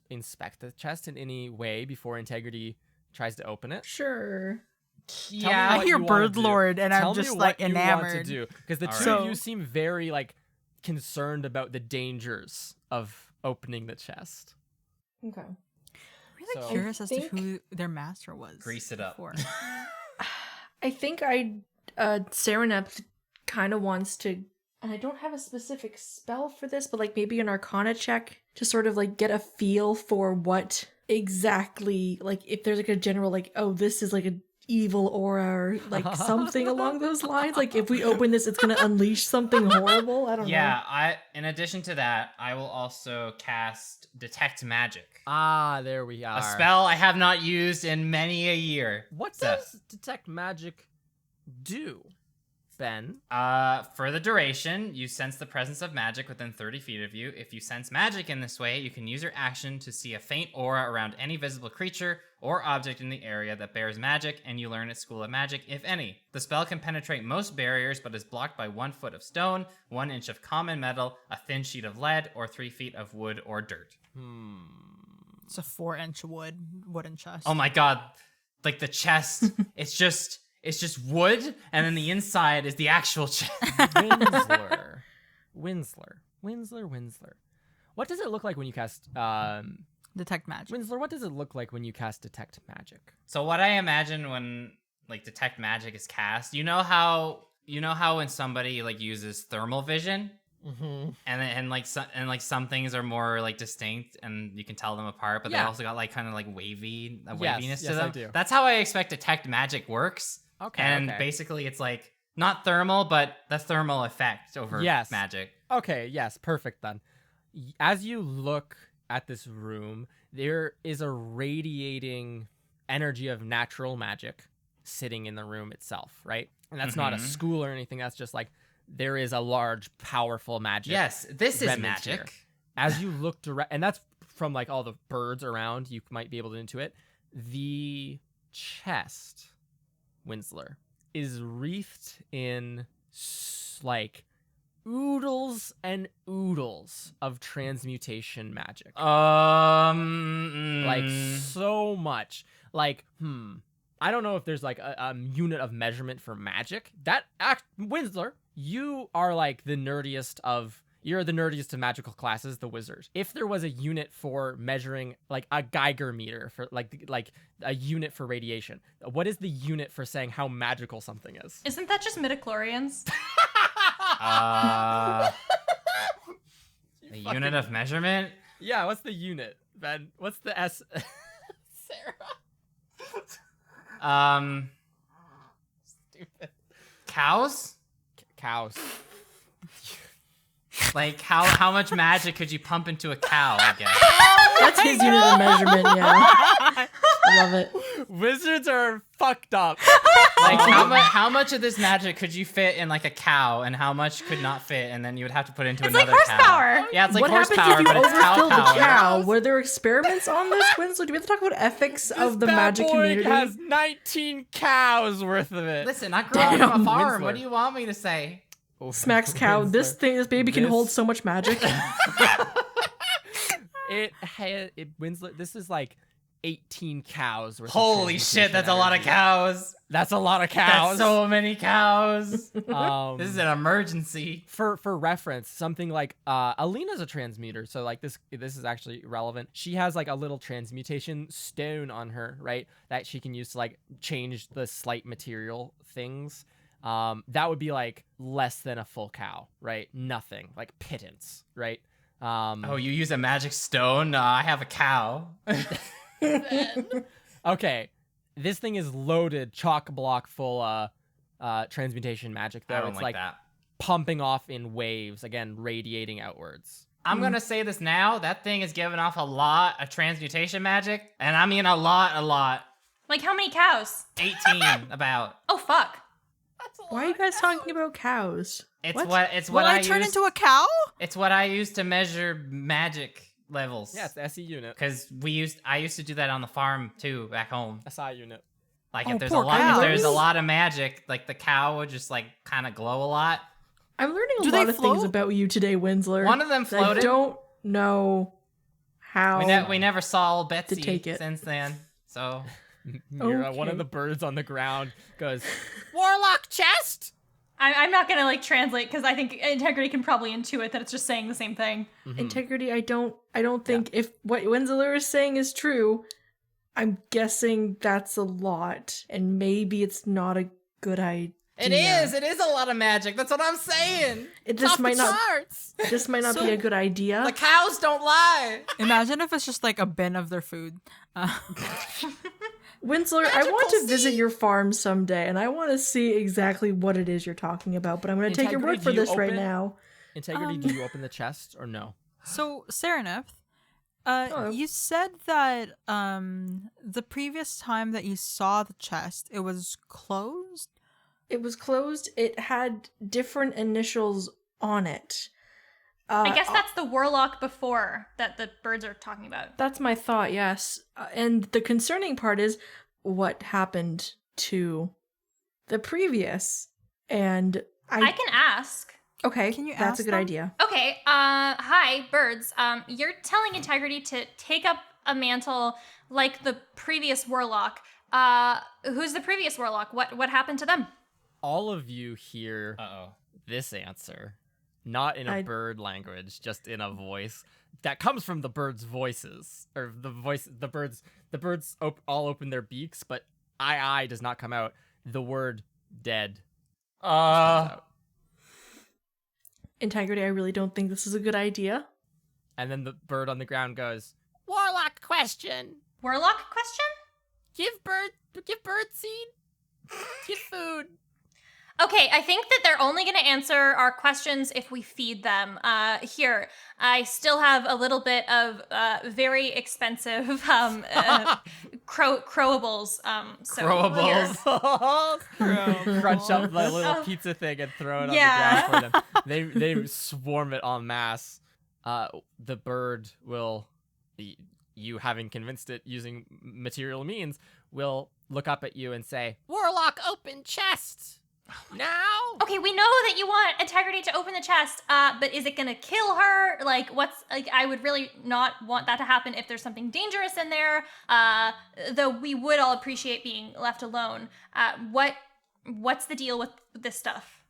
Speaker 1: inspect the chest in any way before Integrity tries to open it?
Speaker 3: Sure.
Speaker 1: Tell me
Speaker 5: I
Speaker 1: what
Speaker 5: hear
Speaker 1: you wanna
Speaker 5: bird
Speaker 1: do.
Speaker 5: lord, and
Speaker 1: Tell
Speaker 5: I'm
Speaker 1: me
Speaker 5: just
Speaker 1: what you want
Speaker 5: enamored.
Speaker 1: to do, because the
Speaker 2: All
Speaker 1: two
Speaker 5: right.
Speaker 1: of you seem very concerned about the dangers of opening the chest.
Speaker 3: Okay.
Speaker 5: Really
Speaker 1: So-
Speaker 5: curious as to
Speaker 3: think-
Speaker 5: who their master was.
Speaker 2: Grease it up.
Speaker 5: before.
Speaker 3: I think Serenep kind of wants to, and I don't have a specific spell for this, but maybe an Arcana check to sort of get a feel for what exactly, if there's a general oh, this is an evil aura or something along those lines. If we open this, it's gonna unleash something horrible. I don't know.
Speaker 2: Yeah, in addition to that, I will also cast Detect Magic.
Speaker 1: Ah, there we are.
Speaker 2: A spell I have not used in many a year.
Speaker 1: What
Speaker 2: So-
Speaker 1: does Detect Magic do, Ben?
Speaker 2: For the duration, you sense the presence of magic within 30 feet of you. If you sense magic in this way, you can use your action to see a faint aura around any visible creature or object in the area that bears magic, and you learn its school of magic, if any. The spell can penetrate most barriers, but is blocked by 1 foot of stone, 1 inch of common metal, a thin sheet of lead, or 3 feet of wood or dirt.
Speaker 5: It's a 4-inch wooden chest.
Speaker 2: Oh my god. The chest, it's just wood, and then the inside is the actual chest.
Speaker 1: Winsler. What does it look like when you cast
Speaker 5: Detect magic.
Speaker 1: Winsler, what does it look like when you cast Detect Magic?
Speaker 2: So what I imagine when Detect Magic is cast, you know how when somebody uses thermal vision, and some things are more distinct and you can tell them apart, but they
Speaker 1: Yeah.
Speaker 2: also got waviness
Speaker 1: Yes,
Speaker 2: to
Speaker 1: yes,
Speaker 2: them.
Speaker 1: I do.
Speaker 2: That's how I expect Detect Magic works.
Speaker 1: Okay.
Speaker 2: And
Speaker 1: okay.
Speaker 2: basically it's not thermal, but the thermal effect over
Speaker 1: Yes.
Speaker 2: magic.
Speaker 1: Okay, yes, perfect then. As you look at this room, there is a radiating energy of natural magic sitting in the room itself, right? And that's not a school or anything. That's just like there is a large, powerful magic.
Speaker 2: Yes, this is
Speaker 1: remnant
Speaker 2: magic.
Speaker 1: here. As you look direct, and that's from like all the birds around, you might be able to intuit. The chest, Winsler, is wreathed in like oodles and oodles of transmutation magic. Like so much. Like, I don't know if there's like a unit of measurement for magic. Winsler, you are like the nerdiest of magical classes, the wizard. If there was a unit for measuring like a Geiger meter for like a unit for radiation, what is the unit for saying how magical something is?
Speaker 4: Isn't that just midichlorians?
Speaker 2: A unit of measurement?
Speaker 1: Yeah, what's the unit, Ben? What's the S? Sarah. Stupid.
Speaker 2: Cows?
Speaker 1: Cows.
Speaker 2: Like, how much magic could you pump into a cow, I guess?
Speaker 3: That's his unit of measurement, yeah. I love it.
Speaker 1: Wizards are fucked up.
Speaker 2: Like, how much of this magic could you fit in, like, a cow, and how much could not fit, and then you would have to put into
Speaker 4: It's
Speaker 2: another
Speaker 4: like
Speaker 2: cow?
Speaker 4: horsepower.
Speaker 2: Yeah, it's like
Speaker 3: What happens
Speaker 2: horsepower,
Speaker 3: if you
Speaker 2: but it's cow
Speaker 3: overfill the
Speaker 2: power.
Speaker 3: cow? Were there experiments on this, Winslow? Do we have to talk about ethics of the
Speaker 1: This bad
Speaker 3: magic
Speaker 1: boy
Speaker 3: community?
Speaker 1: has 19 cows worth of it.
Speaker 2: Listen, I grew up on a
Speaker 3: Damn,
Speaker 2: farm.
Speaker 1: Winsler.
Speaker 2: What do you want me to say?
Speaker 3: Smacks cow. This baby can
Speaker 1: This-
Speaker 3: hold so much magic.
Speaker 1: Winslow, this is like 18 cows worth of
Speaker 2: Holy shit, that's a lot of
Speaker 1: energy.
Speaker 2: cows.
Speaker 1: That's a lot of
Speaker 2: That's
Speaker 1: cows.
Speaker 2: so many cows.
Speaker 1: This
Speaker 2: This is an emergency.
Speaker 1: for reference, something like Alina's a transmuter, so like this is actually relevant. She has like a little transmutation stone on her, right, that she can use to like change the slight material things. That would be like less than a full cow, right? Nothing, like pittance, right?
Speaker 2: Oh, you use a magic stone? I have a cow.
Speaker 1: Okay, this thing is loaded, chock block full transmutation magic though.
Speaker 2: I don't
Speaker 1: It's
Speaker 2: like that.
Speaker 1: pumping off in waves, again radiating outwards.
Speaker 2: I'm gonna say this now. That thing is giving off a lot of transmutation magic, and I mean a lot.
Speaker 4: Like how many cows?
Speaker 2: 18 about.
Speaker 4: Oh fuck.
Speaker 3: Why are you guys talking about cows?
Speaker 2: It's
Speaker 3: What?
Speaker 2: what
Speaker 5: Will I turn into a cow?
Speaker 2: It's what I use to measure magic levels.
Speaker 1: Yeah, it's the SE unit,
Speaker 2: Because I used to do that on the farm too, back home.
Speaker 1: SI unit.
Speaker 2: Like
Speaker 5: Oh,
Speaker 2: if there's
Speaker 5: poor
Speaker 2: if there's a
Speaker 3: cows.
Speaker 2: lot of magic, like the cow would just like kind of glow a lot.
Speaker 3: I'm learning a
Speaker 5: Do they
Speaker 3: lot of things
Speaker 5: float?
Speaker 3: about you today, Winsler.
Speaker 2: One of them
Speaker 3: I
Speaker 2: floated.
Speaker 3: don't know how.
Speaker 2: We never saw Betsy
Speaker 3: take it.
Speaker 2: since then. So
Speaker 1: Mira, one of
Speaker 3: Okay.
Speaker 1: the birds on the ground goes, "Warlock chest."
Speaker 4: I'm not gonna like translate because I think Integrity can probably intuit that it's just saying the same thing.
Speaker 3: Integrity, I don't think if what Winsler is saying is true, I'm guessing that's a lot, and maybe it's not a good idea.
Speaker 2: it is a lot of magic. That's what I'm saying.
Speaker 3: This might not
Speaker 1: charts.
Speaker 3: this might not be a good idea.
Speaker 2: The cows don't lie.
Speaker 5: Imagine if it's just like a bin of their food.
Speaker 3: Winsler, I want to visit your farm someday, and I want to see exactly what it is you're talking about, but I'm going to take your
Speaker 1: Integrity,
Speaker 3: word for
Speaker 1: do you
Speaker 3: this right
Speaker 1: open-
Speaker 3: now.
Speaker 1: Integrity, do you open the chest or no?
Speaker 5: So, Sereneth,
Speaker 3: Hello.
Speaker 5: you said that the previous time that you saw the chest, it was closed?
Speaker 3: It was closed. It had different initials on it.
Speaker 4: I guess that's the warlock before that the birds are talking about.
Speaker 3: That's my thought, yes. And the concerning part is what happened to the previous. And
Speaker 4: I can ask.
Speaker 3: Okay,
Speaker 5: Can you
Speaker 3: that's
Speaker 5: ask
Speaker 3: a good
Speaker 5: them?
Speaker 3: idea.
Speaker 4: Okay, hi, birds. You're telling Integrity to take up a mantle like the previous warlock. Who's the previous warlock? What happened to them?
Speaker 1: All of you hear this answer, not in a
Speaker 3: I-
Speaker 1: bird language, just in a voice that comes from the birds' voices, or the birds all open their beaks, but I does not come out. The word dead comes out.
Speaker 3: Integrity, I really don't think this is a good idea.
Speaker 1: And then the bird on the ground goes, "Warlock question.
Speaker 4: Warlock question?
Speaker 1: Give bird seed. Give food."
Speaker 4: Okay, I think that they're only going to answer our questions if we feed them. Here, I still have a little bit of very expensive crowables. So here.
Speaker 1: Crowables. Crunch up the little
Speaker 4: Oh.
Speaker 1: pizza thing and throw it
Speaker 4: Yeah.
Speaker 1: on the ground for them. They swarm it en masse. The bird will, you having convinced it using material means, will look up at you and say, "Warlock, open chest now."
Speaker 4: Okay, we know that you want Integrity to open the chest, but is it gonna kill her? Like, I would really not want that to happen if there's something dangerous in there. Though we would all appreciate being left alone. What's the deal with this stuff?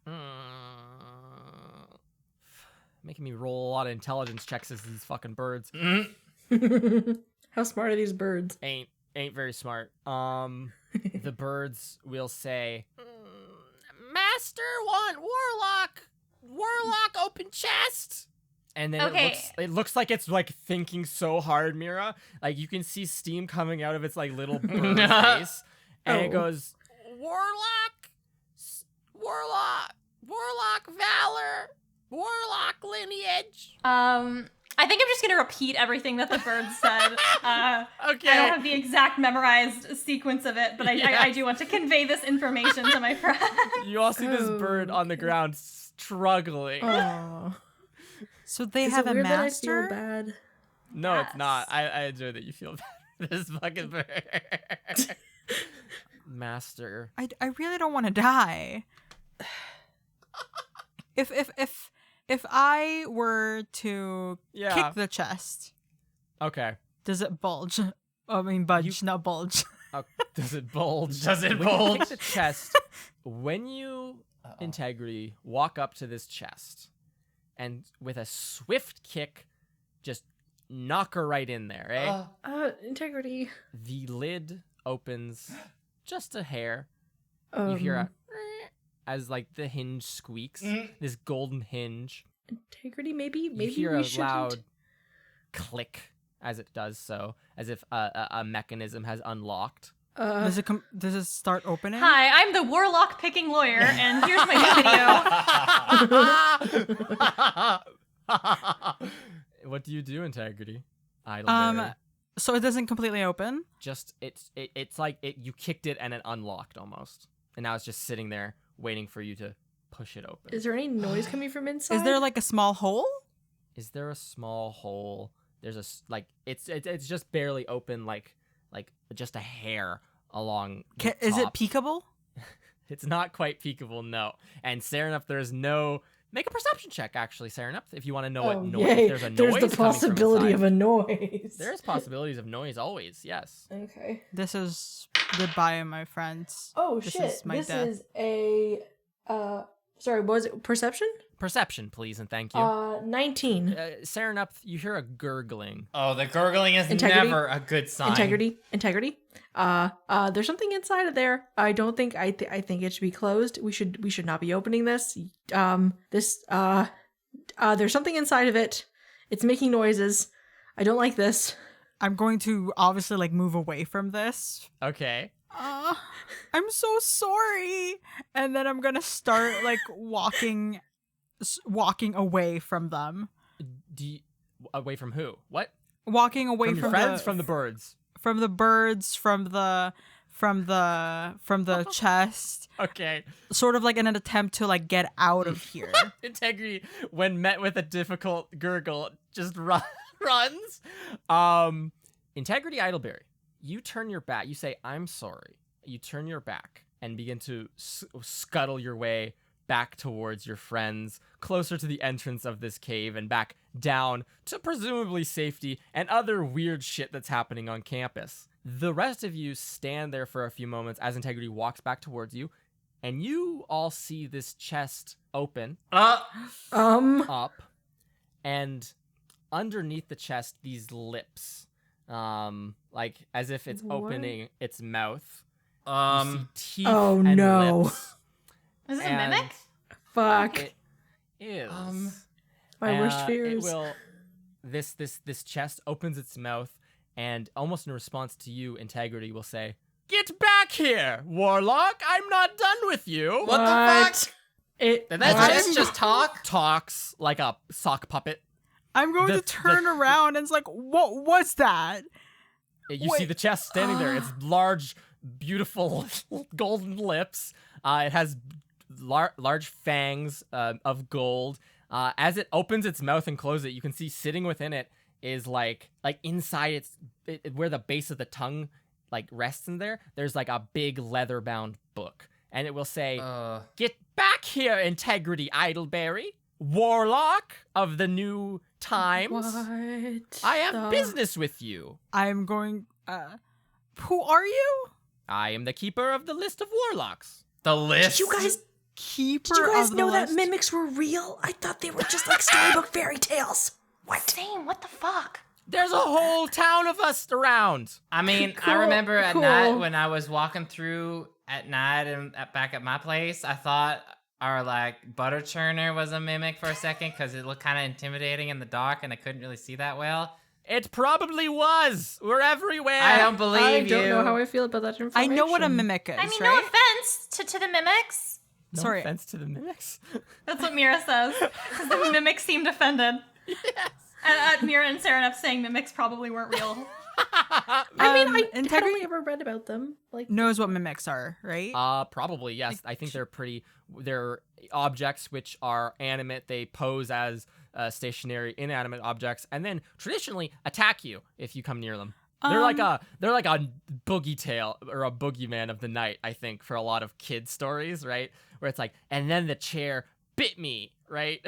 Speaker 1: Making me roll a lot of intelligence checks as these fucking birds.
Speaker 3: How smart are these birds?
Speaker 1: Ain't very smart. The birds will say, "Master want warlock open chest." And then
Speaker 4: Okay.
Speaker 1: it looks like it's like thinking so hard, Mira. Like you can see steam coming out of its like little bird face, and it
Speaker 3: Oh.
Speaker 1: goes, warlock valor, warlock lineage."
Speaker 4: I think I'm just gonna repeat everything that the bird said.
Speaker 1: Okay.
Speaker 4: I don't have the exact memorized sequence of it, but I do want to convey this information to my friend.
Speaker 1: You all see this
Speaker 3: Oh.
Speaker 1: bird on the ground struggling.
Speaker 3: Oh.
Speaker 5: So they
Speaker 3: Is
Speaker 5: have
Speaker 3: it
Speaker 5: a
Speaker 3: weird that I
Speaker 5: master?
Speaker 3: feel bad?
Speaker 1: No, it's not.
Speaker 4: Yes.
Speaker 1: I enjoy that you feel bad for this fucking bird. Master.
Speaker 5: I really don't want to die. If I were to
Speaker 1: Yeah.
Speaker 5: kick the chest,
Speaker 1: Okay.
Speaker 5: does it bulge? I mean, budge, not bulge.
Speaker 1: Does it bulge?
Speaker 2: Does it
Speaker 1: When you
Speaker 2: bulge?
Speaker 1: kick the chest, when you, Integrity, walk up to this chest, and with a swift kick, just knock her right in there, eh?
Speaker 3: Integrity.
Speaker 1: The lid opens just a hair. You hear a as like the hinge squeaks. This golden hinge.
Speaker 3: Integrity, maybe
Speaker 1: You hear
Speaker 3: we
Speaker 1: a
Speaker 3: shouldn't.
Speaker 1: loud click as it does so, as if a mechanism has unlocked.
Speaker 5: Does it start opening?
Speaker 4: Hi, I'm the warlock picking lawyer, and here's my video.
Speaker 1: What do you do, Integrity? Idleberry.
Speaker 5: So it doesn't completely open.
Speaker 1: Just it's like you kicked it and it unlocked almost, and now it's just sitting there waiting for you to push it open.
Speaker 3: Is there any noise coming from inside?
Speaker 5: Is there like a small hole?
Speaker 1: Is there a small hole? There's it's just barely open, like just a hair along. The
Speaker 5: Is it
Speaker 1: top.
Speaker 5: peekable?
Speaker 1: It's not quite peekable, no. And Serenup, there's no. Make a perception check, actually, Serenup, if you want to know what noise.
Speaker 3: Yay.
Speaker 1: If there's a noise
Speaker 3: There's the
Speaker 1: coming from
Speaker 3: possibility
Speaker 1: inside.
Speaker 3: of a noise.
Speaker 1: There's possibilities of noise always, yes.
Speaker 3: Okay.
Speaker 5: This is goodbye, my friends.
Speaker 3: Oh
Speaker 5: This
Speaker 3: shit!
Speaker 5: is my
Speaker 3: This
Speaker 5: death.
Speaker 3: is a Sorry, what was it? Perception?
Speaker 1: Perception, please, and thank you.
Speaker 3: 19.
Speaker 1: Serenup, you hear a gurgling.
Speaker 2: Oh, the gurgling is
Speaker 3: Integrity?
Speaker 2: never a good sign.
Speaker 3: Integrity. There's something inside of there. I don't think I think it should be closed. We should not be opening this. There's something inside of it. It's making noises. I don't like this.
Speaker 5: I'm going to obviously like move away from this.
Speaker 1: Okay.
Speaker 5: I'm so sorry. And then I'm gonna start like walking away from them.
Speaker 1: Away from who? What?
Speaker 5: Walking away
Speaker 1: From your
Speaker 5: from
Speaker 1: friends?
Speaker 5: the
Speaker 1: From the birds?
Speaker 5: from the birds, from the chest,
Speaker 1: Okay.
Speaker 5: sort of like in an attempt to like get out of here.
Speaker 1: Integrity, when met with a difficult gurgle, just runs. Integrity Idleberry, you turn your back. You say, "I'm sorry." You turn your back and begin to scuttle your way back towards your friends, closer to the entrance of this cave and back down to presumably safety and other weird shit that's happening on campus. The rest of you stand there for a few moments as Integrity walks back towards you, and you all see this chest open up, and underneath the chest, these lips, like as if it's
Speaker 3: What?
Speaker 1: opening its mouth. You see teeth
Speaker 3: Oh,
Speaker 1: and
Speaker 3: no.
Speaker 1: lips.
Speaker 4: Is this a
Speaker 1: And
Speaker 4: mimic?
Speaker 3: Fuck.
Speaker 1: It is.
Speaker 3: My worst
Speaker 1: It
Speaker 3: fears.
Speaker 1: will. This chest opens its mouth, and almost in response to you, Integrity will say, Get back here, Warlock. I'm not done with you.
Speaker 2: What the fuck?
Speaker 3: Did
Speaker 2: Did that chest just talk?
Speaker 1: Talks like a sock puppet.
Speaker 5: I'm going to turn around and it's like, what was that?
Speaker 1: You see the chest standing there. It's large, beautiful golden lips. It has large fangs of gold. As it opens its mouth and closes it, you can see sitting within it is like inside where the base of the tongue like rests in there. There's like a big leather-bound book, and it will say, "Get back here, Integrity Idleberry, Warlock of the New Times.
Speaker 3: What?
Speaker 1: I have business with you.
Speaker 5: I'm going, who are you?
Speaker 1: I am the keeper of the list of warlocks."
Speaker 2: The list?
Speaker 3: Did you guys
Speaker 5: Keeper of the
Speaker 3: know that
Speaker 5: list?
Speaker 3: mimics were real? I thought they were just like storybook fairy tales. What?
Speaker 4: Same. What the fuck?
Speaker 1: There's a whole town of us around.
Speaker 2: I mean, I
Speaker 3: Cool,
Speaker 2: remember at
Speaker 3: cool.
Speaker 2: night when I was walking through at night and back at my place, I thought our like butter churner was a mimic for a second because it looked kind of intimidating in the dark and I couldn't really see that well.
Speaker 1: It probably was. We're everywhere.
Speaker 2: I don't believe
Speaker 3: I
Speaker 2: you.
Speaker 3: don't know how I feel about that information.
Speaker 5: I know what a mimic is,
Speaker 4: I mean,
Speaker 5: right?
Speaker 4: no offense to the mimics.
Speaker 1: No
Speaker 5: Sorry.
Speaker 1: offense to the mimics.
Speaker 4: That's what Mira says. Because the mimics seemed offended.
Speaker 1: Yes.
Speaker 4: And Mira and Serenep saying mimics probably weren't real.
Speaker 3: I mean, I
Speaker 5: Integrity
Speaker 3: hadn't only ever read about them. Like,
Speaker 5: knows what mimics are, right?
Speaker 1: Probably, yes. I think they're objects which are animate. They pose as stationary, inanimate objects, and then traditionally attack you if you come near them. They're like a boogie tale or a boogeyman of the night, I think, for a lot of kids' stories, right? Where it's like, and then the chair bit me, right?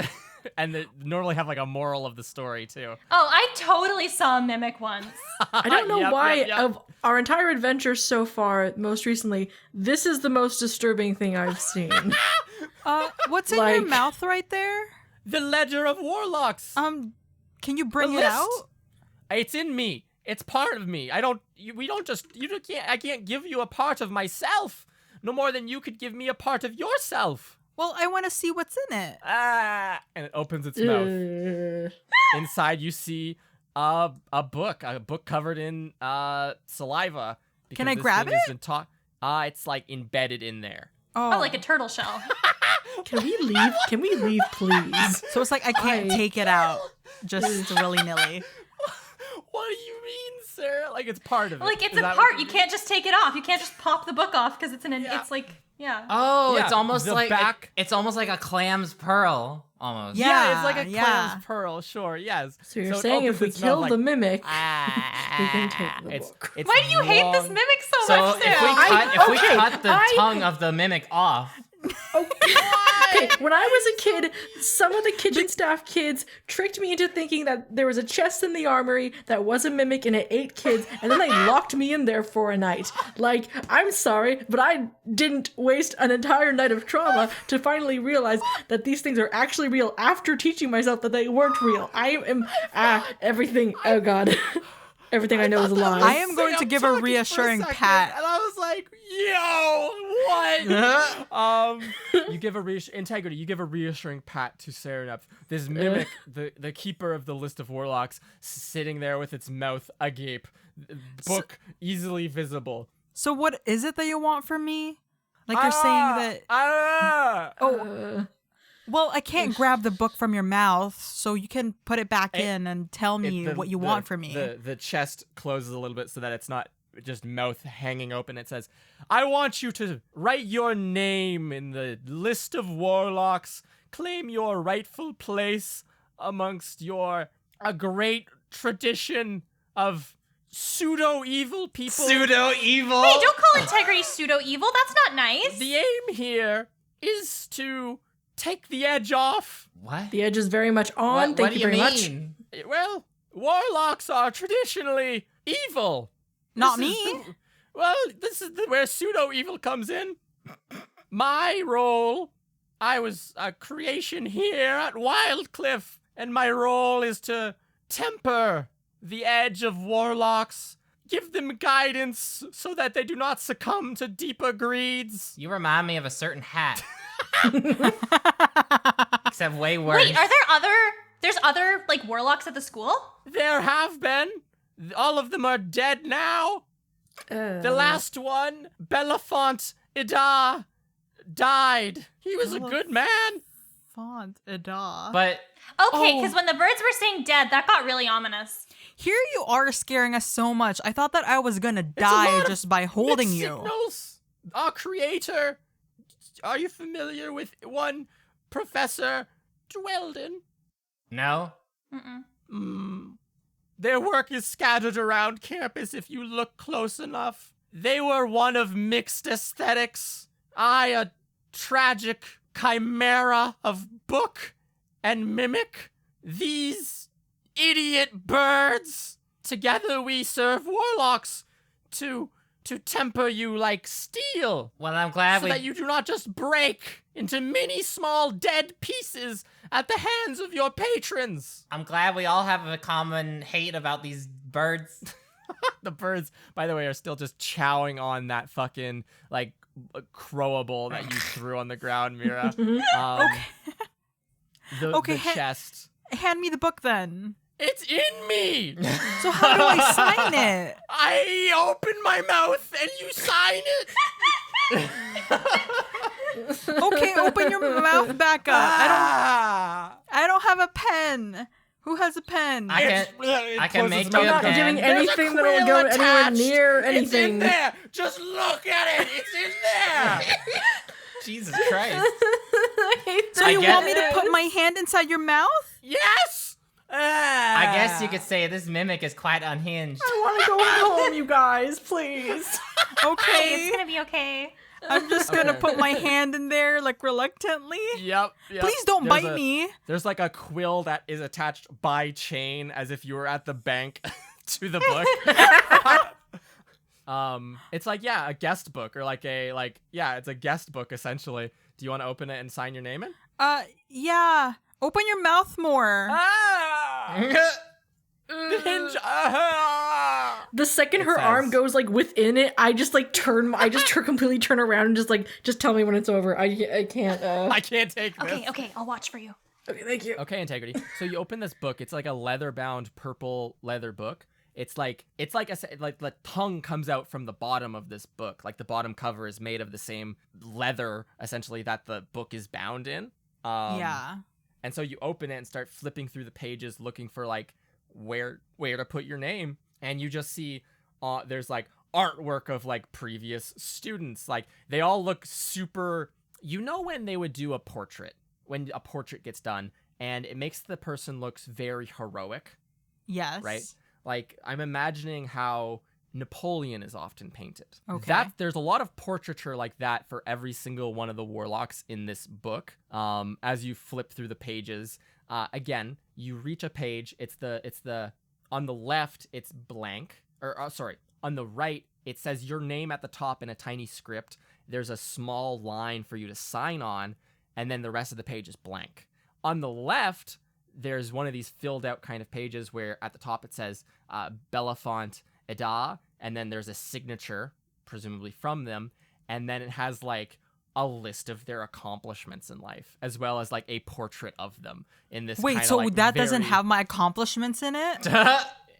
Speaker 1: And they normally have like a moral of the story too.
Speaker 4: Oh, I totally saw a mimic once.
Speaker 3: I don't know
Speaker 1: Yep,
Speaker 3: why,
Speaker 1: yep, yep.
Speaker 3: of our entire adventure so far, most recently, this is the most disturbing thing I've seen.
Speaker 5: What's in your
Speaker 3: like-
Speaker 5: mouth right there?
Speaker 1: The Ledger of Warlocks.
Speaker 5: Can you bring
Speaker 1: The
Speaker 5: it
Speaker 1: list.
Speaker 5: out?
Speaker 1: It's in me. It's part of me. I can't give you a part of myself. No more than you could give me a part of yourself.
Speaker 5: Well, I want to see what's in it.
Speaker 1: And it opens its mouth.
Speaker 3: Ugh.
Speaker 1: Inside you see a book covered in saliva.
Speaker 5: Can I
Speaker 1: because this
Speaker 5: grab
Speaker 1: thing has
Speaker 5: it?
Speaker 1: been it's like embedded in there.
Speaker 4: Oh, like a turtle shell.
Speaker 3: Can we leave? Can we leave, please?
Speaker 5: So it's like I can't take it out just willy-nilly.
Speaker 1: What do you mean, Sarah? Like it's part of it.
Speaker 4: Like, it's
Speaker 1: Is
Speaker 4: a
Speaker 1: that
Speaker 4: part.
Speaker 1: what
Speaker 4: You can't just take it off. You can't just pop the book off because it's it's like, yeah.
Speaker 2: Oh,
Speaker 1: Yeah,
Speaker 2: it's almost
Speaker 1: the
Speaker 2: like
Speaker 1: back-
Speaker 2: it's almost like a clam's pearl, almost.
Speaker 1: Yeah, it's like a
Speaker 5: Yeah.
Speaker 1: clam's pearl. Sure, yes.
Speaker 3: So you're
Speaker 1: it
Speaker 3: saying
Speaker 1: opens
Speaker 3: if we
Speaker 1: its mouth
Speaker 3: kill
Speaker 1: like,
Speaker 3: the mimic, we
Speaker 1: we
Speaker 3: can take the book.
Speaker 4: Why do you hate this
Speaker 1: long-
Speaker 4: mimic so
Speaker 2: So
Speaker 4: much,
Speaker 2: if
Speaker 4: Sarah?
Speaker 2: we cut the tongue of the mimic off,
Speaker 3: Okay, when I was a kid, some of the kitchen staff kids tricked me into thinking that there was a chest in the armory that was a mimic and it ate kids, and then they locked me in there for a night. Like, I'm sorry, but I didn't waste an entire night of trauma to finally realize that these things are actually real after teaching myself that they weren't real. I am, everything, oh god. Everything I know is a lie.
Speaker 5: I am going
Speaker 1: I'm
Speaker 5: to give a
Speaker 1: talking for
Speaker 5: reassuring
Speaker 1: second,
Speaker 5: pat.
Speaker 1: and I was like, "Yo, what?" You give integrity. You give a reassuring pat to Serenep. This mimic, the keeper of the list of warlocks, sitting there with its mouth agape, book easily visible.
Speaker 5: So what is it that you want from me? Like you're saying that... Well, I can't grab the book from your mouth, so you can put it back in and tell me what you want from me.
Speaker 1: The chest closes a little bit so that it's not just mouth hanging open. It says, "I want you to write your name in the list of warlocks, claim your rightful place amongst a great tradition of pseudo-evil people."
Speaker 2: pseudo-evil.
Speaker 4: Hey, don't call integrity pseudo-evil. That's not nice.
Speaker 1: The aim here is to take the edge off.
Speaker 2: What?
Speaker 3: The edge is very much on.
Speaker 2: What
Speaker 3: Thank
Speaker 2: do
Speaker 3: you very much.
Speaker 2: mean?
Speaker 1: Well, warlocks are traditionally evil.
Speaker 5: Not
Speaker 1: This
Speaker 5: me.
Speaker 1: is this is where pseudo-evil comes in. My role, I was a creation here at Wildcliff, and my role is to temper the edge of warlocks, give them guidance so that they do not succumb to deeper greeds.
Speaker 2: You remind me of a certain hat. Except way worse.
Speaker 4: Wait, there's other, like, warlocks at the school?
Speaker 1: There have been. All of them are dead now. The last one, Belafont Ida, died. He was a good man.
Speaker 5: Font Ada.
Speaker 2: But
Speaker 4: Okay, because when the birds were saying dead, that got really ominous.
Speaker 5: Here you are scaring us so much. I thought that I was gonna
Speaker 1: a
Speaker 5: die
Speaker 1: lot of
Speaker 5: just by holding
Speaker 1: mixed
Speaker 5: you.
Speaker 1: Signals. Our creator. Are you familiar with one Professor Dweldon?
Speaker 2: no.
Speaker 1: Their work is scattered around campus if you look close enough. They were one of mixed aesthetics. I, a tragic chimera of book and mimic. These idiot birds. Together we serve warlocks to temper you like steel.
Speaker 2: Well, I'm glad
Speaker 1: So that you do not just break into many small dead pieces at the hands of your patrons.
Speaker 2: I'm glad we all have a common hate about these birds.
Speaker 1: The birds, by the way, are still just chowing on that fucking, like, crowable that you threw on the ground, Mira.
Speaker 5: Okay,
Speaker 1: The chest.
Speaker 5: Hand me the book then.
Speaker 1: It's in me!
Speaker 5: So how do I sign it?
Speaker 1: I open my mouth and you sign it!
Speaker 5: Okay, open your mouth back up. I don't have a pen. Who has a pen?
Speaker 2: I can make you
Speaker 3: I'm
Speaker 2: a
Speaker 3: not
Speaker 2: pen.
Speaker 3: doing
Speaker 1: There's a
Speaker 3: anything that'll
Speaker 1: quill
Speaker 3: go anywhere
Speaker 1: attached.
Speaker 3: near
Speaker 1: It's in
Speaker 3: anything.
Speaker 1: there! Just look at it! It's in there!
Speaker 2: Jesus Christ.
Speaker 5: So you
Speaker 2: guess-
Speaker 5: want me to put my hand inside your mouth?
Speaker 1: Yes!
Speaker 2: I guess you could say this mimic is quite unhinged.
Speaker 3: I want to go home, you guys, please.
Speaker 4: Hey,
Speaker 5: Okay.
Speaker 4: it's gonna be okay.
Speaker 5: I'm just gonna
Speaker 1: Okay.
Speaker 5: put my hand in there, like, reluctantly.
Speaker 1: Yep.
Speaker 5: Please don't
Speaker 1: There's
Speaker 5: bite me.
Speaker 1: There's like a quill that is attached by chain as if you were at the bank to the book. It's like, yeah, a guest book or it's a guest book essentially. Do you want to open it and sign your name in?
Speaker 5: Yeah. Open your mouth more.
Speaker 1: The hinge.
Speaker 3: The second
Speaker 1: It
Speaker 3: her arm
Speaker 1: says-
Speaker 3: goes like within it, I just completely turn around and just tell me when it's over. I can't.
Speaker 1: I can't take this.
Speaker 4: Okay, I'll watch for you.
Speaker 3: Okay, thank you.
Speaker 1: Okay, Integrity. So you open this book. It's like a leather-bound purple leather book. It's like the tongue comes out from the bottom of this book. Like the bottom cover is made of the same leather, essentially, that the book is bound in.
Speaker 5: Yeah.
Speaker 1: And so you open it and start flipping through the pages, looking for like where to put your name, and you just see there's like artwork of like previous students. Like they all look super. You know when they would do a portrait, when a portrait gets done, and it makes the person looks very heroic,
Speaker 5: Yes.
Speaker 1: right? Like I'm imagining how Napoleon is often painted.
Speaker 5: Okay.
Speaker 1: There's a lot of portraiture like that for every single one of the warlocks in this book. As you flip through the pages, again, you reach a page. It's the on the left, it's blank. On the right, it says your name at the top in a tiny script. There's a small line for you to sign on, and then the rest of the page is blank. On the left, there's one of these filled out kind of pages where at the top it says Belafont Ida, and then there's a signature, presumably from them, and then it has like a list of their accomplishments in life, as well as like a portrait of them in this.
Speaker 5: Wait,
Speaker 1: kinda,
Speaker 5: so
Speaker 1: like,
Speaker 5: that doesn't
Speaker 1: very-
Speaker 5: have my accomplishments in it?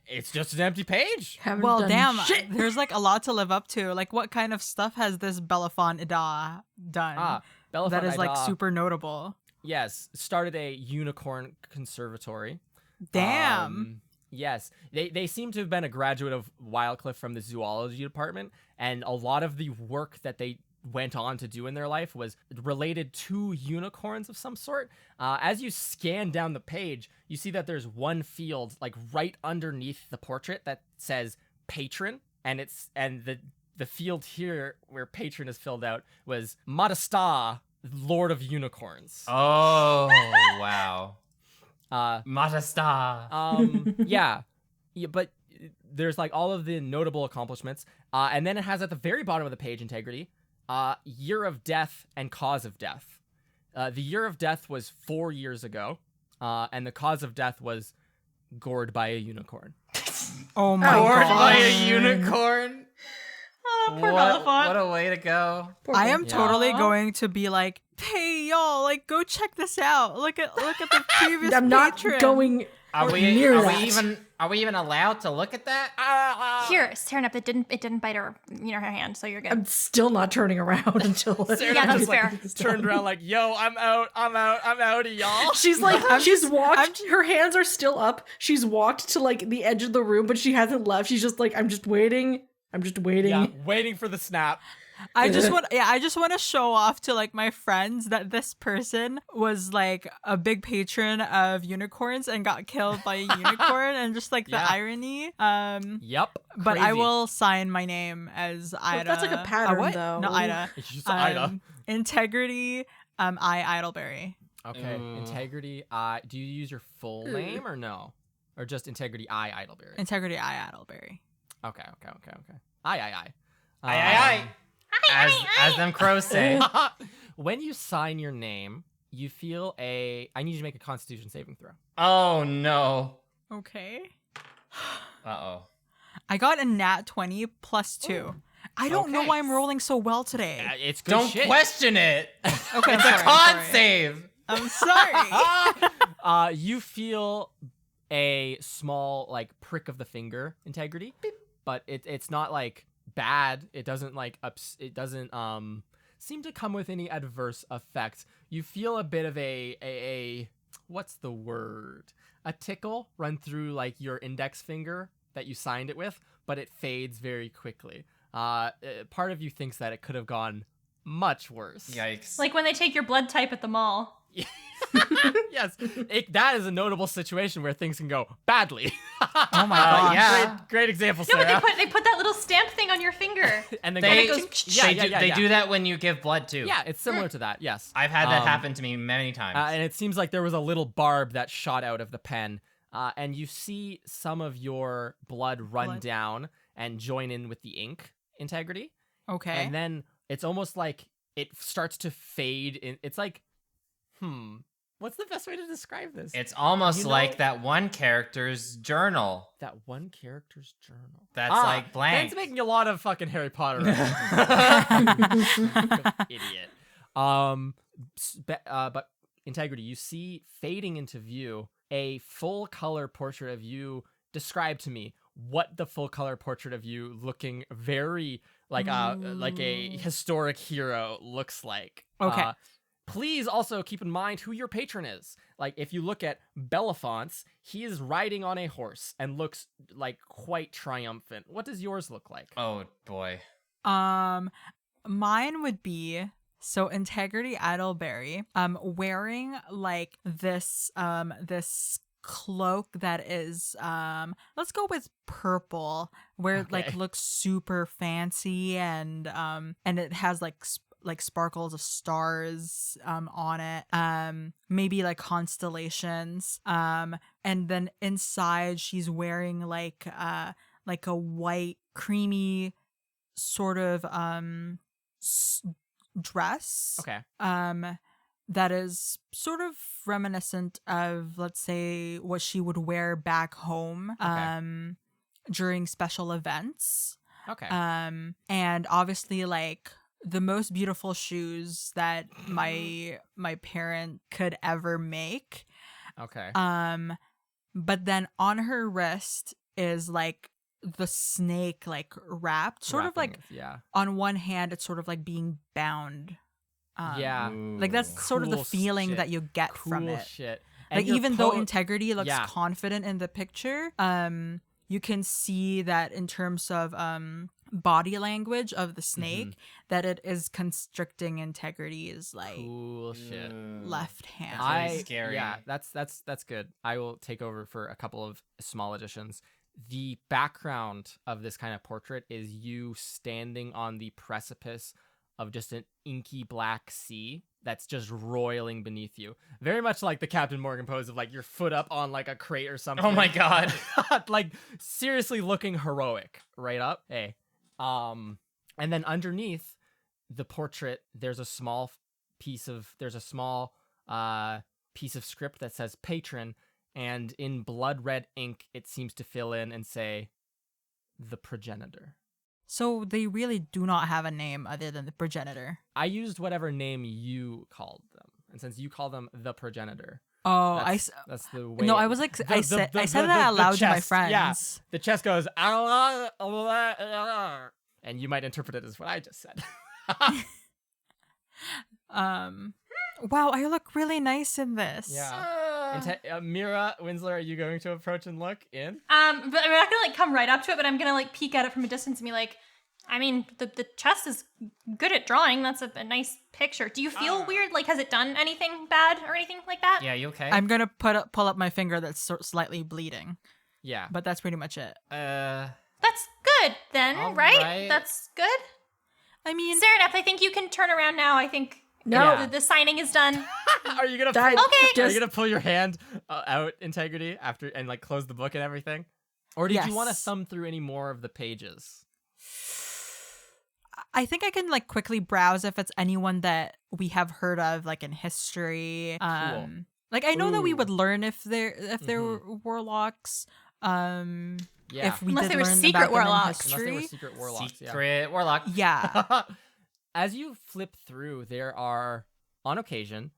Speaker 1: It's just an empty page.
Speaker 3: Haven't
Speaker 5: Well,
Speaker 3: done
Speaker 5: damn,
Speaker 3: shit.
Speaker 5: there's like a lot to live up to. Like, what kind of stuff has this Belafont Ida done
Speaker 1: Belafont
Speaker 5: that is like
Speaker 1: Ida,
Speaker 5: super notable?
Speaker 1: Yes, started a unicorn conservatory.
Speaker 5: Damn.
Speaker 1: Yes, they seem to have been a graduate of Wildcliff from the zoology department, and a lot of the work that they went on to do in their life was related to unicorns of some sort. As you scan down the page, you see that there's one field like right underneath the portrait that says patron, and the field here where patron is filled out was Modesta, Lord of Unicorns.
Speaker 2: Oh, wow.
Speaker 1: Uh,
Speaker 2: Matasta.
Speaker 1: yeah, but there's like all of the notable accomplishments, and then it has at the very bottom of the page, Integrity, year of death and cause of death. The year of death was 4 years ago, and the cause of death was gored by a unicorn.
Speaker 5: Oh my
Speaker 2: Gored
Speaker 5: god.
Speaker 2: by a unicorn?
Speaker 4: Oh, poor
Speaker 2: What
Speaker 4: Belafonte.
Speaker 2: a way to go.
Speaker 5: I am
Speaker 1: Yeah.
Speaker 5: totally
Speaker 4: Aw.
Speaker 5: going to be like, hey y'all, like go check this out. Look at the previous
Speaker 3: I'm not
Speaker 5: patron.
Speaker 3: going
Speaker 2: Are
Speaker 3: near
Speaker 2: we
Speaker 3: that.
Speaker 2: even allowed to look at that?
Speaker 4: Here, Serenep, it didn't bite her, her hand, so you're good.
Speaker 3: I'm still not turning around until
Speaker 4: Yeah, that's fair.
Speaker 1: Turned around like, yo, I'm out, I'm outie, y'all.
Speaker 3: She's like, she's walked. Her hands are still up. She's walked to like the edge of the room, but she hasn't left. She's just like, I'm just waiting.
Speaker 1: Yeah, waiting for the snap.
Speaker 5: I just want to show off to like my friends that this person was like a big patron of unicorns and got killed by a unicorn, and just like the irony.
Speaker 1: Yep.
Speaker 5: But I
Speaker 1: crazy.
Speaker 5: will sign my name as Ida.
Speaker 3: that's like a pattern,
Speaker 5: what?
Speaker 3: though.
Speaker 5: No, Ida.
Speaker 1: It's just Ida.
Speaker 5: Integrity. I Idleberry.
Speaker 1: Okay, Integrity I. Do you use your full name or no? Or just Integrity I Idleberry?
Speaker 5: Integrity I Idleberry.
Speaker 1: Okay. I.
Speaker 2: Aye. As them crows say.
Speaker 1: When you sign your name, you feel I need you to make a Constitution saving throw.
Speaker 2: Oh no.
Speaker 5: Okay.
Speaker 2: Uh-oh.
Speaker 5: I got a nat 20 plus 2. I don't know
Speaker 2: Okay.
Speaker 5: why I'm rolling so well today.
Speaker 1: It's good
Speaker 2: Don't
Speaker 1: shit.
Speaker 2: question it.
Speaker 5: Okay,
Speaker 2: It's
Speaker 5: I'm
Speaker 2: a
Speaker 5: sorry,
Speaker 2: con
Speaker 5: sorry.
Speaker 2: save.
Speaker 5: I'm sorry.
Speaker 1: You feel a small like prick of the finger, Integrity, but it's not like bad. It doesn't like it doesn't seem to come with any adverse effects. You feel a bit of a what's the word? A tickle run through like your index finger that you signed it with, but it fades very quickly. Part of you thinks that it could have gone much worse.
Speaker 2: Yikes.
Speaker 4: Like when they take your blood type at the mall.
Speaker 1: Yes, that is a notable situation where things can go badly.
Speaker 5: Oh my god.
Speaker 2: yeah.
Speaker 1: Great example,
Speaker 4: No,
Speaker 1: Sarah.
Speaker 4: but they put that little stamp thing on your finger.
Speaker 1: And then
Speaker 2: They,
Speaker 1: go,
Speaker 2: they do that when you give blood too.
Speaker 1: Yeah, it's similar to that. Yes,
Speaker 2: I've had that happen to me many times.
Speaker 1: and it seems like there was a little barb that shot out of the pen, and you see some of your blood run down and join in with the ink, Integrity.
Speaker 5: Okay.
Speaker 1: And then it's almost like it starts to fade in. It's like, what's the best way to describe this?
Speaker 2: It's almost
Speaker 1: You know-
Speaker 2: like that one character's journal.
Speaker 1: That one character's journal.
Speaker 2: That's like blank.
Speaker 1: Ben's making a lot of fucking Harry Potter references. Idiot. But Integrity, you see fading into view a full color portrait of you. Describe to me what the full color portrait of you, looking very like a historic hero, looks like.
Speaker 5: Okay.
Speaker 1: Please also keep in mind who your patron is. Like, if you look at Belafonte, he is riding on a horse and looks like quite triumphant. What does yours look like?
Speaker 2: Oh boy.
Speaker 5: Mine would be Integrity Idleberry, wearing like this cloak that is let's go with purple, where it like
Speaker 1: Okay.
Speaker 5: looks super fancy, and it has like sparkles of stars on it, maybe like constellations, and then inside she's wearing like a white creamy sort of dress,
Speaker 1: Okay.
Speaker 5: that is sort of reminiscent of, let's say, what she would wear back home during special events.
Speaker 1: Okay.
Speaker 5: And obviously like the most beautiful shoes that my parent could ever make.
Speaker 1: Okay.
Speaker 5: But then on her wrist is like the snake like wrapped, sort of
Speaker 1: Wrapping
Speaker 5: like
Speaker 1: it, yeah.
Speaker 5: on one hand it's sort of like being bound.
Speaker 1: Yeah.
Speaker 5: Like that's sort of the
Speaker 1: Cool
Speaker 5: feeling
Speaker 1: shit.
Speaker 5: that you get
Speaker 1: Cool
Speaker 5: from it.
Speaker 1: shit.
Speaker 5: Like
Speaker 1: And your
Speaker 5: even though Integrity looks
Speaker 1: Yeah.
Speaker 5: confident in the picture, you can see that in terms of body language of the snake, that it is constricting Integrity's like
Speaker 1: cool shit.
Speaker 5: left hand.
Speaker 2: Very scary.
Speaker 1: Yeah, that's good. I will take over for a couple of small additions. The background of this kind of portrait is you standing on the precipice of just an inky black sea that's just roiling beneath you. Very much like the Captain Morgan pose of like your foot up on like a crate or something.
Speaker 2: Oh my god.
Speaker 1: Like seriously looking heroic right up. Hey. And then underneath the portrait, there's a small piece of script that says patron, and in blood red ink it seems to fill in and say the progenitor.
Speaker 5: So they really do not have a name other than the progenitor.
Speaker 1: I used whatever name you called them, and since you call them the progenitor,
Speaker 5: Oh,
Speaker 1: That's the way.
Speaker 5: no,
Speaker 1: it-
Speaker 5: I was like, I said
Speaker 1: the-
Speaker 5: that
Speaker 1: the
Speaker 5: out loud to my
Speaker 1: chest,
Speaker 5: friends.
Speaker 1: Yeah, the chest goes, and you might interpret it as what I just said.
Speaker 5: Wow, I look really nice in this.
Speaker 1: Yeah. Mira Winsler, are you going to approach and look in?
Speaker 4: But I'm not gonna like come right up to it, but I'm gonna like peek at it from a distance and be like, I mean, the chest is good at drawing. That's a nice picture. Do you feel weird? Like, has it done anything bad or anything like that?
Speaker 2: Yeah, you okay?
Speaker 5: I'm gonna pull up my finger that's slightly bleeding,
Speaker 1: Yeah.
Speaker 5: but that's pretty much it.
Speaker 4: That's good then,
Speaker 2: All
Speaker 4: right?
Speaker 2: right.
Speaker 4: That's good.
Speaker 5: I mean,
Speaker 4: Serenep, I think you can turn around now. I think
Speaker 3: No.
Speaker 4: the signing is done.
Speaker 1: Are you gonna
Speaker 3: That-
Speaker 1: pull,
Speaker 4: Okay.
Speaker 1: Are you gonna pull your hand out, Integrity, after and like close the book and everything, or did you want to
Speaker 5: Yes.
Speaker 1: thumb through any more of the pages?
Speaker 5: I think I can like quickly browse if it's anyone that we have heard of, like in history. Like I know that we
Speaker 1: Ooh.
Speaker 5: would learn if they're were warlocks.
Speaker 1: Yeah.
Speaker 5: If we
Speaker 4: Unless
Speaker 5: did
Speaker 4: they were
Speaker 5: learn
Speaker 4: secret
Speaker 5: about them in
Speaker 4: warlocks.
Speaker 1: Unless they were
Speaker 5: history.
Speaker 1: secret warlocks.
Speaker 2: Secret warlock.
Speaker 5: Yeah.
Speaker 1: As you flip through, there are, on occasion,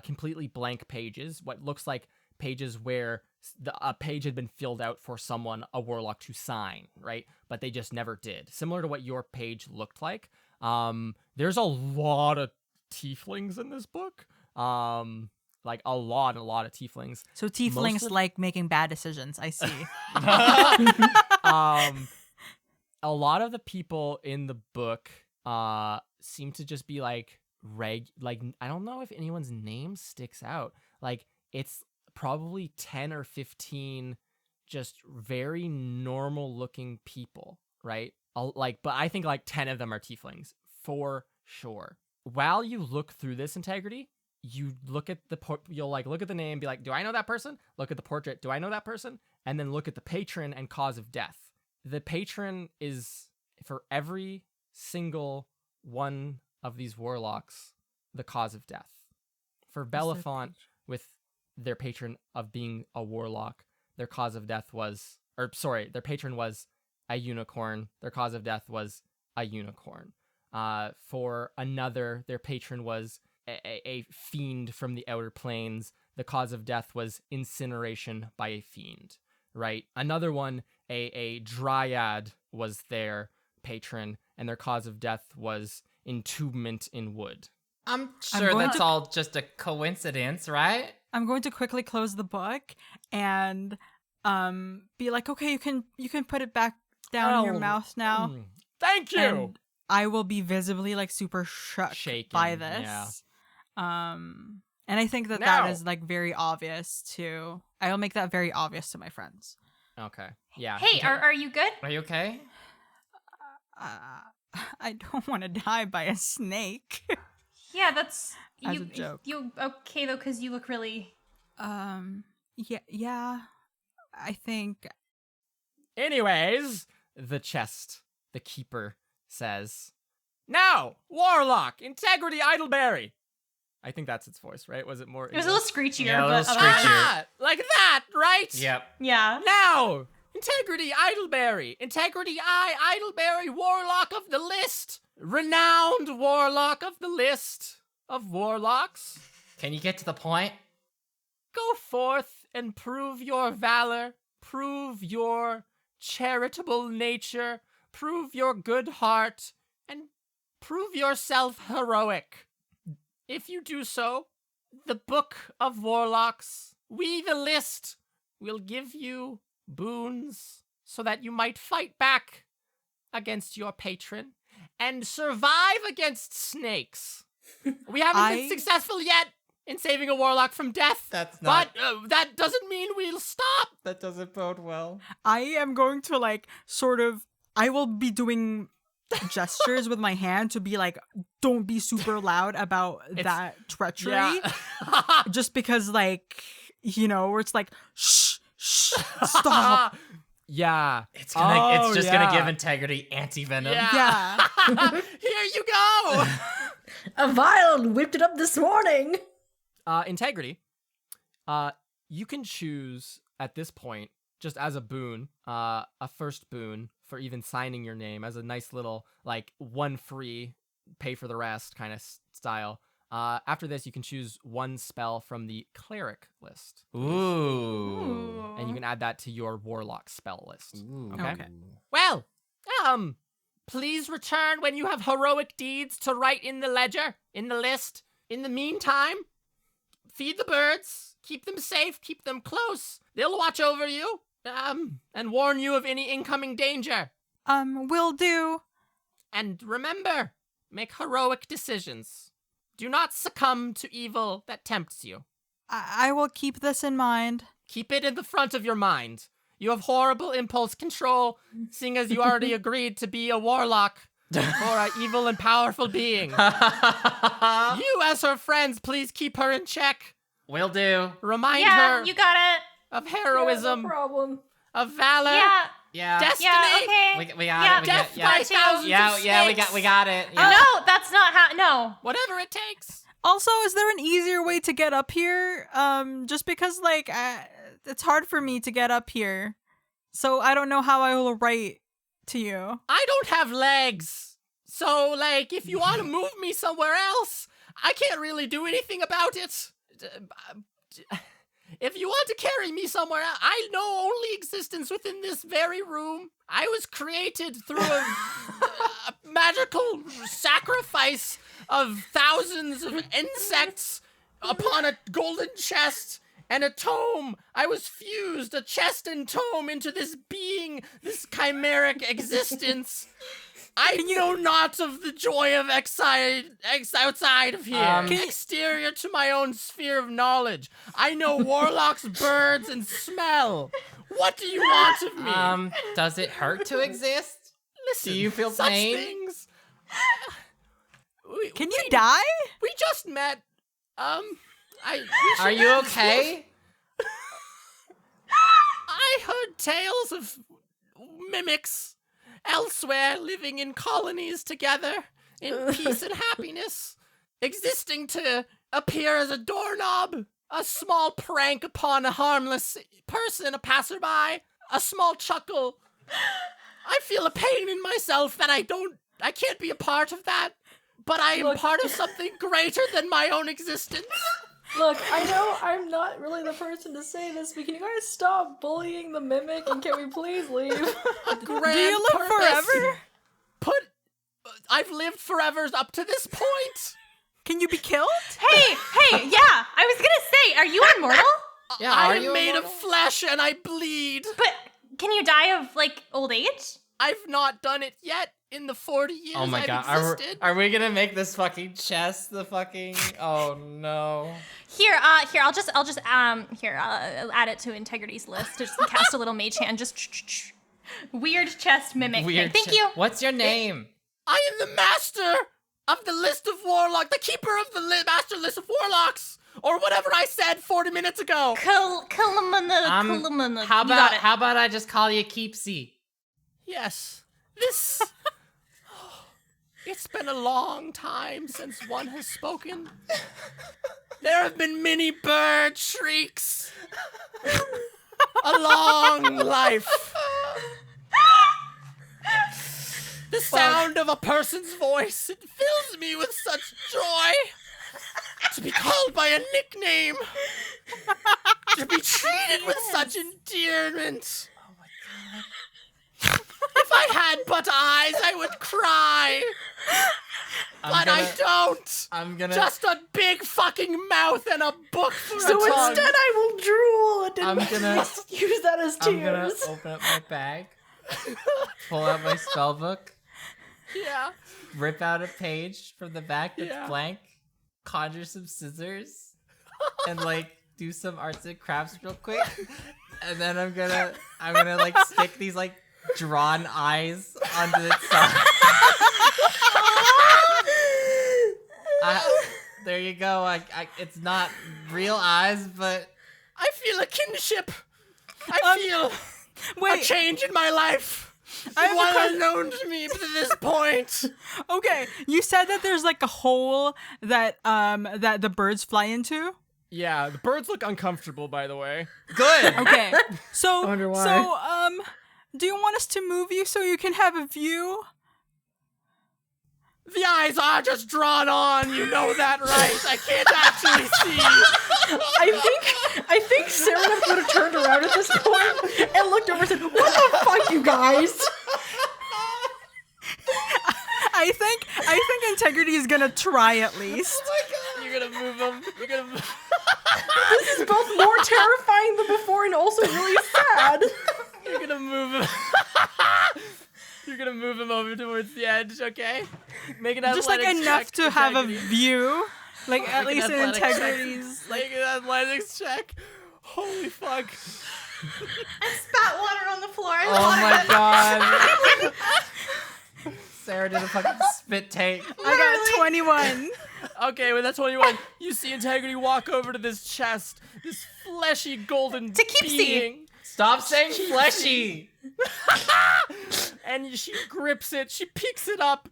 Speaker 1: completely blank pages. What looks like pages where a page had been filled out for a warlock to sign, right? But they just never did. Similar to what your page looked like. There's a lot of tieflings in this book. Like a lot of tieflings.
Speaker 5: So tieflings
Speaker 1: Most of-
Speaker 5: like making bad decisions. I see.
Speaker 1: A lot of the people in the book seem to just be like I don't know if anyone's name sticks out. Like it's probably 10 or 15 just very normal looking people, right? But I think like 10 of them are tieflings for sure. While you look through this, Integrity, you look at you'll like look at the name, be like, do I know that person? Look at the portrait, do I know that person? And then look at the patron and cause of death. The patron is, for every single one of these warlocks, the cause of death. For Belafont, with their patron of being a warlock, their cause of death was, their patron was a unicorn. Their cause of death was a unicorn. For another, their patron was a fiend from the outer planes. The cause of death was incineration by a fiend, right? Another one, a dryad was their patron, and their cause of death was entombment in wood.
Speaker 2: I'm sure
Speaker 5: going
Speaker 2: that's
Speaker 5: to-
Speaker 2: all just a coincidence, right?
Speaker 5: I'm going to quickly close the book and be like, okay, you can put it back down in your
Speaker 1: Oh,
Speaker 5: mouth now.
Speaker 1: Thank you.
Speaker 5: And I will be visibly like super shook
Speaker 1: Shaken,
Speaker 5: by
Speaker 1: yeah.
Speaker 5: this. And I think that
Speaker 1: Now-
Speaker 5: is like very obvious to. I'll make that very obvious to my friends.
Speaker 1: Okay. Yeah.
Speaker 4: Hey, are you good?
Speaker 2: Are you okay?
Speaker 5: I don't want to die by a snake.
Speaker 4: Yeah, that's
Speaker 5: As
Speaker 4: you.
Speaker 5: a joke.
Speaker 4: You okay though? Because you look really.
Speaker 5: Yeah. I think.
Speaker 1: Anyways, the keeper says, "Now, Warlock, Integrity Idleberry." I think that's its voice, right? Was it more?
Speaker 4: It was a little screechier,
Speaker 2: Yeah, a
Speaker 4: but
Speaker 2: little
Speaker 4: otherwise-
Speaker 2: screechier.
Speaker 1: Like that, right?
Speaker 2: Yep.
Speaker 4: yeah.
Speaker 1: Now, Integrity Idleberry, Integrity Idleberry, Warlock of the list, renowned Warlock of the list of warlocks.
Speaker 2: Can you get to the point?
Speaker 1: Go forth and prove your valor, prove your charitable nature, prove your good heart, and prove yourself heroic. If you do so, the Book of Warlocks, we the list, will give you boons so that you might fight back against your patron and survive against snakes. We haven't been successful yet in saving a warlock from death.
Speaker 2: That's
Speaker 1: But that doesn't mean we'll stop.
Speaker 2: That doesn't bode well.
Speaker 5: I am going to like sort of. I will be doing gestures with my hand to be like, don't be super loud about that treachery.
Speaker 1: Yeah.
Speaker 5: Just because, like, you know, where it's like, shh, stop.
Speaker 1: Yeah.
Speaker 2: It's just gonna
Speaker 1: yeah.
Speaker 2: give Integrity anti-venom.
Speaker 1: Yeah.
Speaker 5: Yeah.
Speaker 1: Here you go.
Speaker 3: A vial whipped it up this morning.
Speaker 1: Integrity. You can choose at this point, just as a boon, a first boon for even signing your name as a nice little, like, one free, pay for the rest kind of style. After this, you can choose one spell from the cleric list.
Speaker 6: Ooh.
Speaker 1: And you can add that to your warlock spell list.
Speaker 6: Ooh.
Speaker 1: Okay. Well, please return when you have heroic deeds to write in the ledger, in the list. In the meantime, feed the birds, keep them safe, keep them close. They'll watch over you, and warn you of any incoming danger.
Speaker 5: Will do.
Speaker 1: And remember, make heroic decisions. Do not succumb to evil that tempts you.
Speaker 5: I will keep this in mind.
Speaker 1: Keep it in the front of your mind. You have horrible impulse control, seeing as you already agreed to be a warlock for an evil and powerful being. You, as her friends, please keep her in check.
Speaker 6: Will do.
Speaker 1: Remind
Speaker 4: Yeah,
Speaker 1: her
Speaker 4: you got it.
Speaker 1: of heroism,
Speaker 3: No problem.
Speaker 1: of valor,
Speaker 4: Yeah.
Speaker 6: Yeah.
Speaker 1: destiny.
Speaker 4: Yeah, okay.
Speaker 6: We got
Speaker 4: Yeah,
Speaker 6: it.
Speaker 1: Death
Speaker 6: Yeah.
Speaker 1: by thousands
Speaker 6: Yeah,
Speaker 1: of
Speaker 6: yeah,
Speaker 1: snakes.
Speaker 6: we got it. Yeah.
Speaker 4: No, that's not how. No.
Speaker 1: Whatever it takes.
Speaker 5: Also, is there an easier way to get up here? Just because, like, it's hard for me to get up here. So I don't know how I will write to you.
Speaker 1: I don't have legs. So, like, if you want to move me somewhere else, I can't really do anything about it. If you want to carry me somewhere else, I know only existence within this very room. I was created through a magical sacrifice of thousands of insects upon a golden chest and a tome. I was fused, a chest and tome, into this being, this chimeric existence. I know not of the joy of outside of here, exterior to my own sphere of knowledge. I know warlocks, birds, and smell. What do you want of me?
Speaker 6: Does it hurt to exist?
Speaker 1: Listen,
Speaker 6: do you feel
Speaker 1: such
Speaker 6: pain?
Speaker 1: things.
Speaker 5: Can you die?
Speaker 1: We just met.
Speaker 6: Are you okay?
Speaker 1: I heard tales of mimics elsewhere living in colonies together in peace and happiness, existing to appear as a doorknob, a small prank upon a harmless person, a passerby, a small chuckle. I feel a pain in myself that I can't be a part of that, but I am part of something greater than my own existence.
Speaker 3: Look, I know I'm not really the person to say this, but can you guys stop bullying the mimic and can we please leave?
Speaker 1: Grand
Speaker 5: Do you live
Speaker 1: purpose.
Speaker 5: forever?
Speaker 1: I've lived forever up to this point.
Speaker 5: Can you be killed?
Speaker 4: Hey, yeah. I was gonna say, are you immortal?
Speaker 6: Yeah,
Speaker 1: I
Speaker 6: are
Speaker 1: am
Speaker 6: you
Speaker 1: made of
Speaker 6: immortal?
Speaker 1: flesh and I bleed.
Speaker 4: But can you die of like old age?
Speaker 1: I've not done it yet in the 40 years
Speaker 6: Oh my
Speaker 1: I've
Speaker 6: god.
Speaker 1: existed.
Speaker 6: Are we gonna make this fucking chest the fucking oh no.
Speaker 4: Here, I'll add it to Integrity's list. Just cast a little mage hand. Just weird chest mimic.
Speaker 6: Weird
Speaker 4: Thank
Speaker 6: chest.
Speaker 4: you.
Speaker 6: What's your name?
Speaker 1: I am the master of the list of warlocks, the keeper of the master list of warlocks, or whatever I said 40 minutes ago.
Speaker 4: Kalamana.
Speaker 6: How
Speaker 4: You got it.
Speaker 6: how about I just call you Keepsy?
Speaker 1: Yes, this... It's been a long time since one has spoken. There have been many bird shrieks. A long life. The sound of a person's voice, it fills me with such joy. To be called by a nickname. To be treated with such endearment. Oh my god. If I had but eyes, I would cry. But I don't.
Speaker 6: I'm gonna
Speaker 1: Just a big fucking mouth and a book for a
Speaker 3: So
Speaker 1: tongue.
Speaker 3: instead I will drool and
Speaker 6: I'm gonna-
Speaker 3: use that as
Speaker 6: I'm gonna
Speaker 3: tears.
Speaker 6: open up my bag, pull out my spell book,
Speaker 1: Yeah.
Speaker 6: rip out a page from the back that's
Speaker 1: Yeah.
Speaker 6: blank, conjure some scissors, and like do some arts and crafts real quick. And then I'm gonna like stick these like drawn eyes onto its side. There you go. It's not real eyes, but
Speaker 1: I feel a kinship. I feel a
Speaker 5: Wait,
Speaker 1: change in my life.
Speaker 5: I have a
Speaker 1: One
Speaker 5: question.
Speaker 1: unknown to me to this point.
Speaker 5: Okay, you said that there's like a hole that that the birds fly into.
Speaker 1: Yeah, the birds look uncomfortable, by the way.
Speaker 6: good.
Speaker 5: Okay, so
Speaker 3: wonder why.
Speaker 5: do you want us to move you so you can have a view?
Speaker 1: The eyes are just drawn on. You know that, right? I can't actually see.
Speaker 3: I think Sarah would have turned around at this point and looked over and said, "What the fuck, you guys?"
Speaker 5: I think Integrity is gonna try at least.
Speaker 1: You're gonna move him. You're gonna move.
Speaker 3: This is both more terrifying than before and also really sad.
Speaker 1: You're gonna move him. You're gonna move him over towards the edge, okay? Make an
Speaker 5: Just like
Speaker 1: athletics
Speaker 5: enough
Speaker 1: check,
Speaker 5: to have a
Speaker 1: Integrity.
Speaker 5: view. Like at
Speaker 1: Make
Speaker 5: least
Speaker 1: an
Speaker 5: in
Speaker 1: athletics check.
Speaker 5: Integrity's
Speaker 1: Make an athletics check. Holy fuck.
Speaker 4: I spat water on the floor.
Speaker 6: Oh my god. Sarah did a fucking spit take.
Speaker 5: I got 21.
Speaker 1: Okay, with that 21, you see Integrity walk over to this chest, this fleshy golden
Speaker 4: To keep
Speaker 1: being.
Speaker 6: Stop saying fleshy.
Speaker 1: And she grips it, she picks it up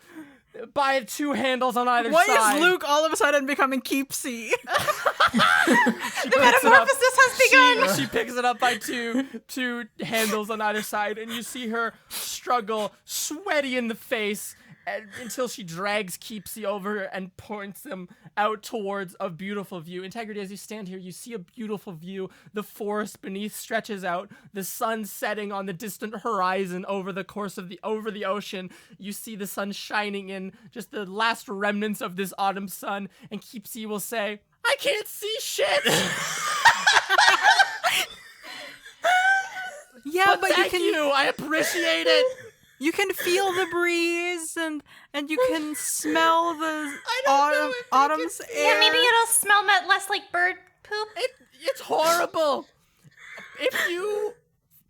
Speaker 1: by two handles on either
Speaker 5: Why
Speaker 1: side.
Speaker 5: is Luke all of a sudden becoming Keepsy?
Speaker 1: The
Speaker 4: metamorphosis has begun.
Speaker 1: She picks it up by two handles on either side, and you see her struggle, sweaty in the face, until she drags Keepsy over and points them out towards a beautiful view. Integrity, as you stand here, you see a beautiful view. The forest beneath stretches out, the sun setting on the distant horizon over the course of the ocean. You see the sun shining in, just the last remnants of this autumn sun, and Keepsy will say, "I can't see shit."
Speaker 5: Yeah, but
Speaker 1: Thank you. I appreciate it.
Speaker 5: You can feel the breeze and you can smell the autumn's air.
Speaker 4: Yeah, maybe it'll smell less like bird poop.
Speaker 1: It's horrible.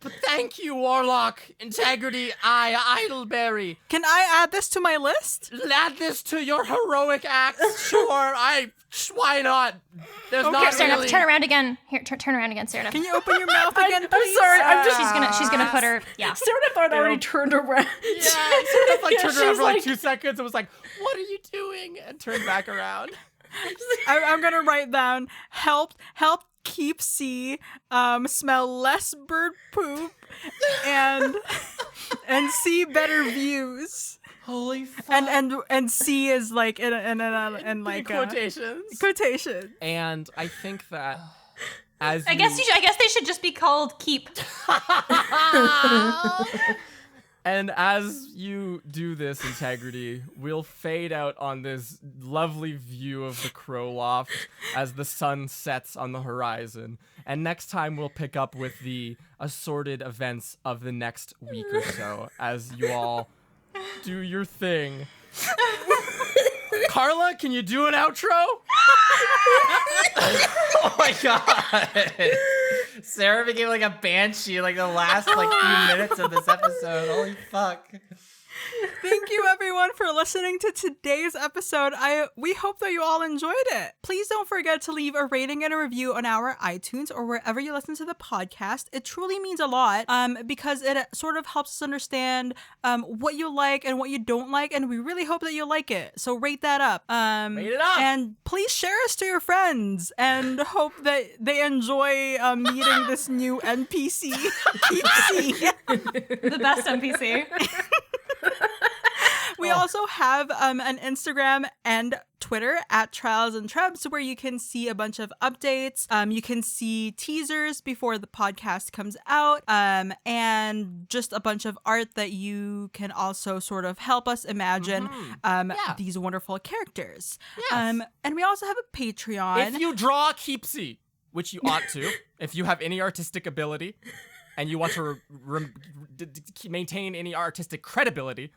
Speaker 1: But thank you, Warlock, Integrity, Idleberry.
Speaker 5: Can I add this to my list?
Speaker 1: Add this to your heroic acts. Sure, why not? There's
Speaker 5: Okay,
Speaker 1: not
Speaker 4: Sarah,
Speaker 1: really.
Speaker 4: turn around again. Here, turn around again, Sarah.
Speaker 5: Can you open your mouth again,
Speaker 3: I'm
Speaker 5: please?
Speaker 3: sorry, I'm just...
Speaker 4: She's gonna put her. Yeah.
Speaker 3: Sarah thought I already turned around.
Speaker 1: Yeah, sort of like
Speaker 3: Yeah,
Speaker 1: turned around
Speaker 3: she's
Speaker 1: for like
Speaker 3: like-
Speaker 1: 2 seconds and was like, "What are you doing?" and turned back around.
Speaker 5: I'm gonna write down help Keepsy smell less bird poop and see better views.
Speaker 6: Holy fuck.
Speaker 5: And see is like in like
Speaker 1: Quotations.
Speaker 5: quotation.
Speaker 1: And I think that as
Speaker 4: I guess they should just be called keep.
Speaker 1: And as you do this, Integrity, we'll fade out on this lovely view of the Crow Loft as the sun sets on the horizon. And next time we'll pick up with the assorted events of the next week or so as you all do your thing. Carla, can you do an outro?
Speaker 6: Oh my god. Sarah became like a banshee like the last like few minutes of this episode. Holy fuck.
Speaker 5: Thank you everyone for listening to today's episode. We hope that you all enjoyed it. Please don't forget to leave a rating and a review on our iTunes or wherever you listen to the podcast. It truly means a lot because it sort of helps us understand what you like and what you don't like, and we really hope that you like it. So rate that up.
Speaker 1: Rate it up.
Speaker 5: And please share us to your friends and hope that they enjoy meeting this new NPC. Keepsy.
Speaker 4: The best NPC.
Speaker 5: We also have an Instagram and Twitter at Trials and Trebs where you can see a bunch of updates. You can see teasers before the podcast comes out, and just a bunch of art that you can also sort of help us imagine these wonderful characters.
Speaker 1: Yes.
Speaker 5: And we also have a Patreon.
Speaker 1: If you draw Keepsy, which you ought to, if you have any artistic ability and you want to maintain any artistic credibility,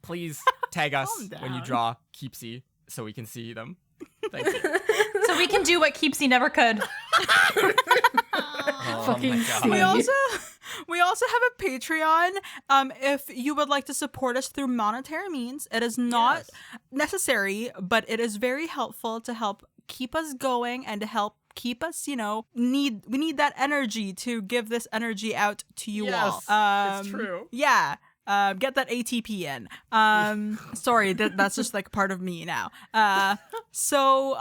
Speaker 1: please tag us when you draw Keepsy so we can see them. Thank you.
Speaker 4: So we can do what Keepsy never could.
Speaker 3: Fucking
Speaker 1: my God.
Speaker 5: We also have a Patreon. If you would like to support us through monetary means, it is not necessary, but it is very helpful to help keep us going and to help keep us, we need that energy to give this energy out to you all.
Speaker 1: Yes, it's true.
Speaker 5: Yeah. Get that ATP in. Sorry, that's just like part of me now. So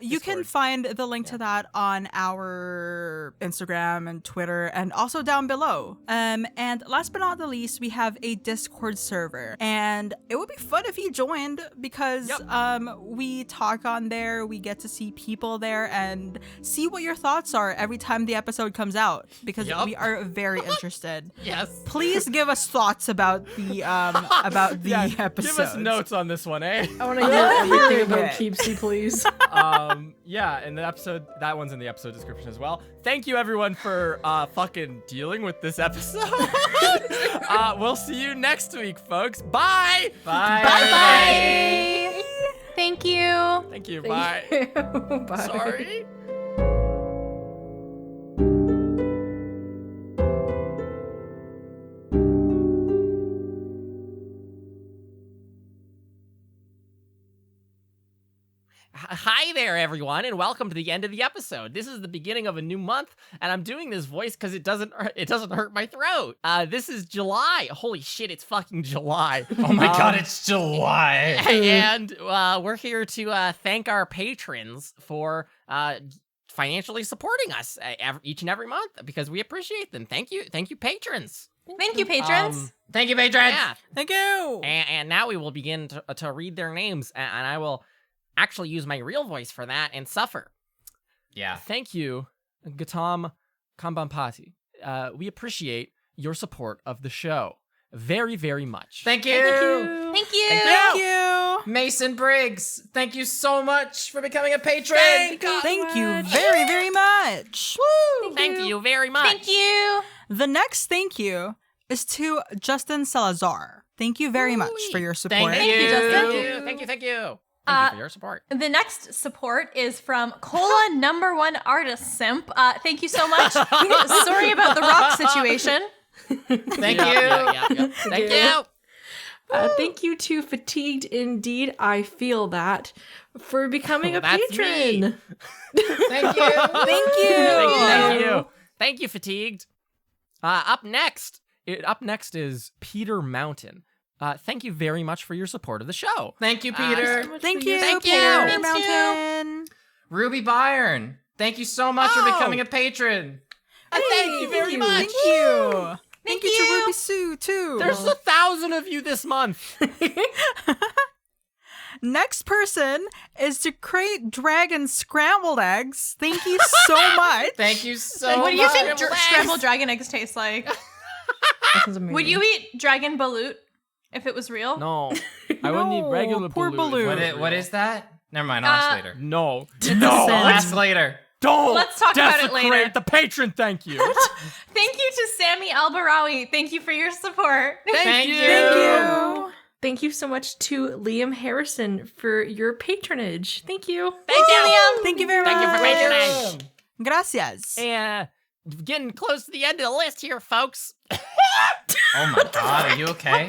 Speaker 5: you can find the link to that on our Instagram and Twitter and also down below. And last but not the least, we have a Discord server, and it would be fun if you joined because we talk on there. We get to see people there and see what your thoughts are every time the episode comes out because we are very interested.
Speaker 6: Yes.
Speaker 5: Please give us thoughts about the episodes.
Speaker 1: Give us notes on this one, eh?
Speaker 3: I want to hear everything about Keepsy, please.
Speaker 1: Yeah, and that one's in the episode description as well. Thank you everyone for fucking dealing with this episode. We'll see you next week, folks. Bye.
Speaker 6: Bye.
Speaker 4: Bye. Thank you.
Speaker 1: Thank you. Bye.
Speaker 3: Bye.
Speaker 1: Sorry. Hi there, everyone, and welcome to the end of the episode. This is the beginning of a new month, and I'm doing this voice because it doesn't hurt my throat. This is July. Holy shit, it's fucking July.
Speaker 6: Oh my god, it's July.
Speaker 1: And we're here to thank our patrons for financially supporting us each and every month because we appreciate them. Thank you, patrons.
Speaker 4: Thank you, patrons.
Speaker 6: Thank you, patrons.
Speaker 1: Yeah,
Speaker 5: Thank you.
Speaker 1: and now we will begin to read their names, and I will actually use my real voice for that and suffer.
Speaker 6: Yeah.
Speaker 1: Thank you, Gautam Kambampati. We appreciate your support of the show very, very much.
Speaker 6: Thank you.
Speaker 4: Thank you.
Speaker 5: Thank you.
Speaker 6: Mason Briggs, thank you so much for becoming a patron.
Speaker 5: Thank you very, very much.
Speaker 1: Thank you very much.
Speaker 4: Thank you.
Speaker 5: The next thank you is to Justin Salazar. Thank you very much for your support.
Speaker 6: Thank you.
Speaker 4: Justin.
Speaker 1: Thank you. Thank you for your support.
Speaker 4: The next support is from Cola #1 Artist Simp. Thank you so much. Sorry about the rock situation.
Speaker 6: Thank you.
Speaker 1: Yeah. Thank you.
Speaker 3: Thank you to Fatigued Indeed, I Feel That, for becoming a
Speaker 1: That's
Speaker 3: patron.
Speaker 1: me.
Speaker 6: Thank you.
Speaker 1: Thank you. Thank you, Fatigued. Up next is Peter Mountain. Thank you very much for your support of the show.
Speaker 6: Thank you, Peter.
Speaker 5: Thank you,
Speaker 1: Thank you.
Speaker 5: Peter
Speaker 4: Thank you.
Speaker 5: Mountain.
Speaker 6: Ruby Byron, thank you so much for becoming a patron.
Speaker 1: Thank you very much.
Speaker 5: Thank you.
Speaker 4: Thank
Speaker 5: you
Speaker 4: you.
Speaker 5: to Ruby Sue, too.
Speaker 1: There's 1,000 of you this month.
Speaker 5: Next person is to create dragon scrambled eggs. Thank you so much.
Speaker 6: Thank you so
Speaker 4: What
Speaker 6: much.
Speaker 4: do you think scrambled dragon eggs taste like?
Speaker 3: That sounds amazing.
Speaker 4: Would you eat dragon balut if it was real?
Speaker 1: No, I wouldn't eat regular
Speaker 5: poor
Speaker 1: balut.
Speaker 5: balut.
Speaker 6: What is that? Never mind, I'll ask later.
Speaker 1: No,
Speaker 5: No.
Speaker 6: I'll ask later.
Speaker 1: don't.
Speaker 4: Let's talk about it later.
Speaker 1: desecrate the patron. Thank you.
Speaker 4: Thank you to Sammy Albarawi. Thank you for your support.
Speaker 6: Thank you.
Speaker 5: Thank you.
Speaker 3: Thank you so much to Liam Harrison for your patronage. Thank you.
Speaker 4: Thank you, Liam.
Speaker 5: Thank you very much.
Speaker 1: Thank you for patronage.
Speaker 5: Gracias.
Speaker 1: And getting close to the end of the list here, folks.
Speaker 6: Oh my god, are you okay?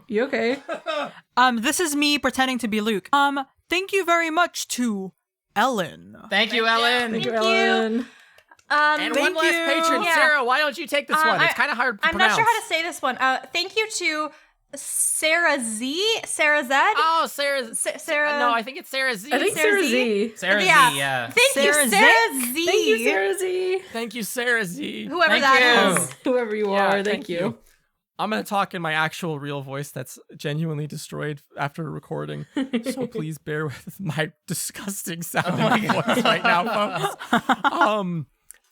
Speaker 3: You okay?
Speaker 5: This is me pretending to be Luke. Thank you very much to Ellen.
Speaker 6: Thank you, Ellen.
Speaker 3: Thank you,
Speaker 4: Thank you.
Speaker 3: Ellen.
Speaker 1: And
Speaker 5: Thank
Speaker 1: one last
Speaker 5: you.
Speaker 1: patron,
Speaker 4: Yeah.
Speaker 1: Sarah. Why don't you take this one? It's kind of hard to
Speaker 4: I'm
Speaker 1: pronounce.
Speaker 4: not sure how to say this one. Thank you to Sarah Z. Sarah Z.
Speaker 1: Oh, Sarah.
Speaker 4: Sarah.
Speaker 1: No, I think it's Sarah Z.
Speaker 3: I think
Speaker 4: Sarah
Speaker 3: Sarah
Speaker 4: Z.
Speaker 3: Z.
Speaker 6: Sarah
Speaker 4: Yeah.
Speaker 6: Z, yeah.
Speaker 4: Thank
Speaker 5: Sarah
Speaker 4: you, Sarah Z.
Speaker 3: Thank you, Sarah Z.
Speaker 1: Thank you, Sarah Z.
Speaker 4: Whoever
Speaker 6: Thank
Speaker 4: that
Speaker 6: you.
Speaker 4: is.
Speaker 3: Whoever you
Speaker 1: Yeah,
Speaker 3: are, thank you.
Speaker 1: I'm gonna talk in my actual real voice that's genuinely destroyed after recording. So please bear with my disgusting sounding voice right now, folks.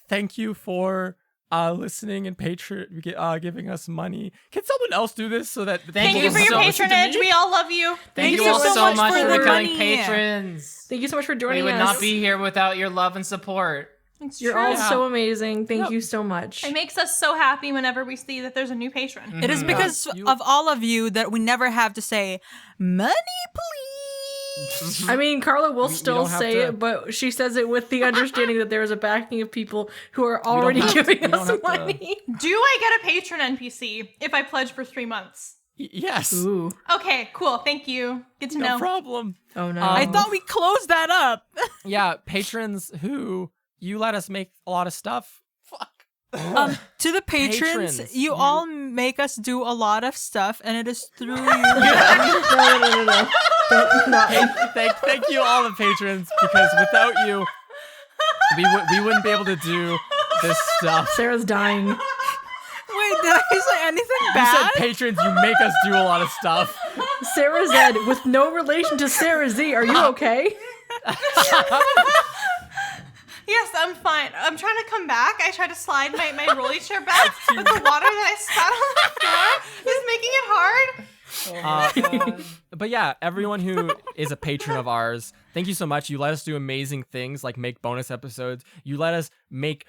Speaker 1: Thank you for listening and giving us money. Can someone else do this so that
Speaker 6: Thank
Speaker 4: Thank
Speaker 6: you
Speaker 4: you for your
Speaker 6: so much.
Speaker 4: patronage. We all love you.
Speaker 6: Thank
Speaker 5: you
Speaker 6: you all
Speaker 5: so
Speaker 6: so
Speaker 5: much
Speaker 6: much
Speaker 5: for
Speaker 6: for
Speaker 5: the
Speaker 6: becoming
Speaker 5: money.
Speaker 6: patrons.
Speaker 3: Thank you so much for
Speaker 6: We
Speaker 3: joining
Speaker 6: would
Speaker 3: us.
Speaker 6: not be here without your love and support.
Speaker 4: It's
Speaker 3: You're
Speaker 4: true.
Speaker 3: all
Speaker 1: Yeah.
Speaker 3: so amazing. Thank
Speaker 1: Yep.
Speaker 3: you so much.
Speaker 4: It makes us so happy whenever we see that there's a new patron.
Speaker 5: It is because
Speaker 1: You-
Speaker 5: of all of you that we never have to say, money, please.
Speaker 3: I mean, Carla will
Speaker 1: You
Speaker 3: still
Speaker 1: don't have
Speaker 3: say
Speaker 1: to-
Speaker 3: it, but she says it with the understanding that there is a backing of people who are already
Speaker 1: have to-
Speaker 3: giving
Speaker 1: you don't
Speaker 3: us
Speaker 1: have to-
Speaker 3: money.
Speaker 4: Do I get a patron NPC if I pledge for 3 months?
Speaker 1: Yes.
Speaker 3: Ooh.
Speaker 4: Okay, cool. Thank you. Good to
Speaker 1: No
Speaker 4: know.
Speaker 1: problem.
Speaker 3: Oh no.
Speaker 5: I thought we closed that up.
Speaker 1: Yeah, patrons who you let us make a lot of stuff. Fuck.
Speaker 5: To the patrons, you all make us do a lot of stuff, and it is through you.
Speaker 3: No.
Speaker 1: Thank you all the patrons, because without you, we wouldn't be able to do this stuff.
Speaker 3: Sarah's dying.
Speaker 5: Wait, did I say anything
Speaker 1: You
Speaker 5: bad?
Speaker 1: said patrons, you make us do a lot of stuff.
Speaker 3: Sarah Z, with no relation to Sarah Z, are you okay?
Speaker 4: Yes, I'm fine. I'm trying to come back. I tried to slide my rolly chair back, but the water that I spat on the floor is making it hard.
Speaker 1: But yeah, everyone who is a patron of ours, thank you so much. You let us do amazing things like make bonus episodes. You let us make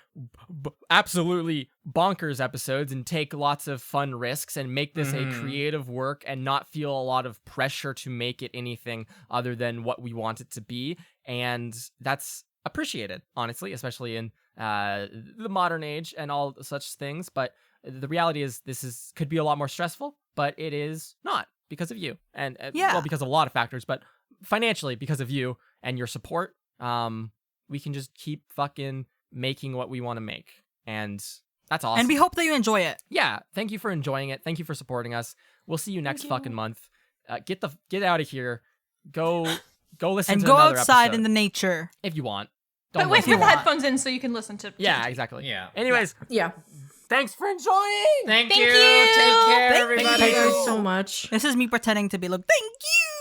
Speaker 1: absolutely bonkers episodes and take lots of fun risks and make this a creative work and not feel a lot of pressure to make it anything other than what we want it to be. And that's appreciated, honestly, especially in the modern age and all such things. But the reality is this could be a lot more stressful, but it is not because of you. And well, because of a lot of factors, but financially because of you and your support, we can just keep fucking making what we want to make. And that's awesome.
Speaker 5: And we hope that you enjoy it.
Speaker 1: Yeah, thank you for enjoying it. Thank you for supporting us. We'll see you next fucking month. Get out of here. Go listen
Speaker 5: And
Speaker 1: to
Speaker 5: go
Speaker 1: another
Speaker 5: outside
Speaker 1: episode
Speaker 5: in the nature.
Speaker 1: if you want.
Speaker 4: But
Speaker 1: Don't
Speaker 4: with
Speaker 1: listen.
Speaker 4: headphones in so you can listen to.
Speaker 1: Yeah, exactly.
Speaker 6: Yeah.
Speaker 1: Anyways,
Speaker 3: Yeah.
Speaker 1: thanks for enjoying.
Speaker 6: Thank
Speaker 4: Thank
Speaker 6: you.
Speaker 4: you.
Speaker 6: Take care,
Speaker 5: Thank
Speaker 6: everybody.
Speaker 3: Thank you guys so much.
Speaker 5: This is me pretending to be like, thank you.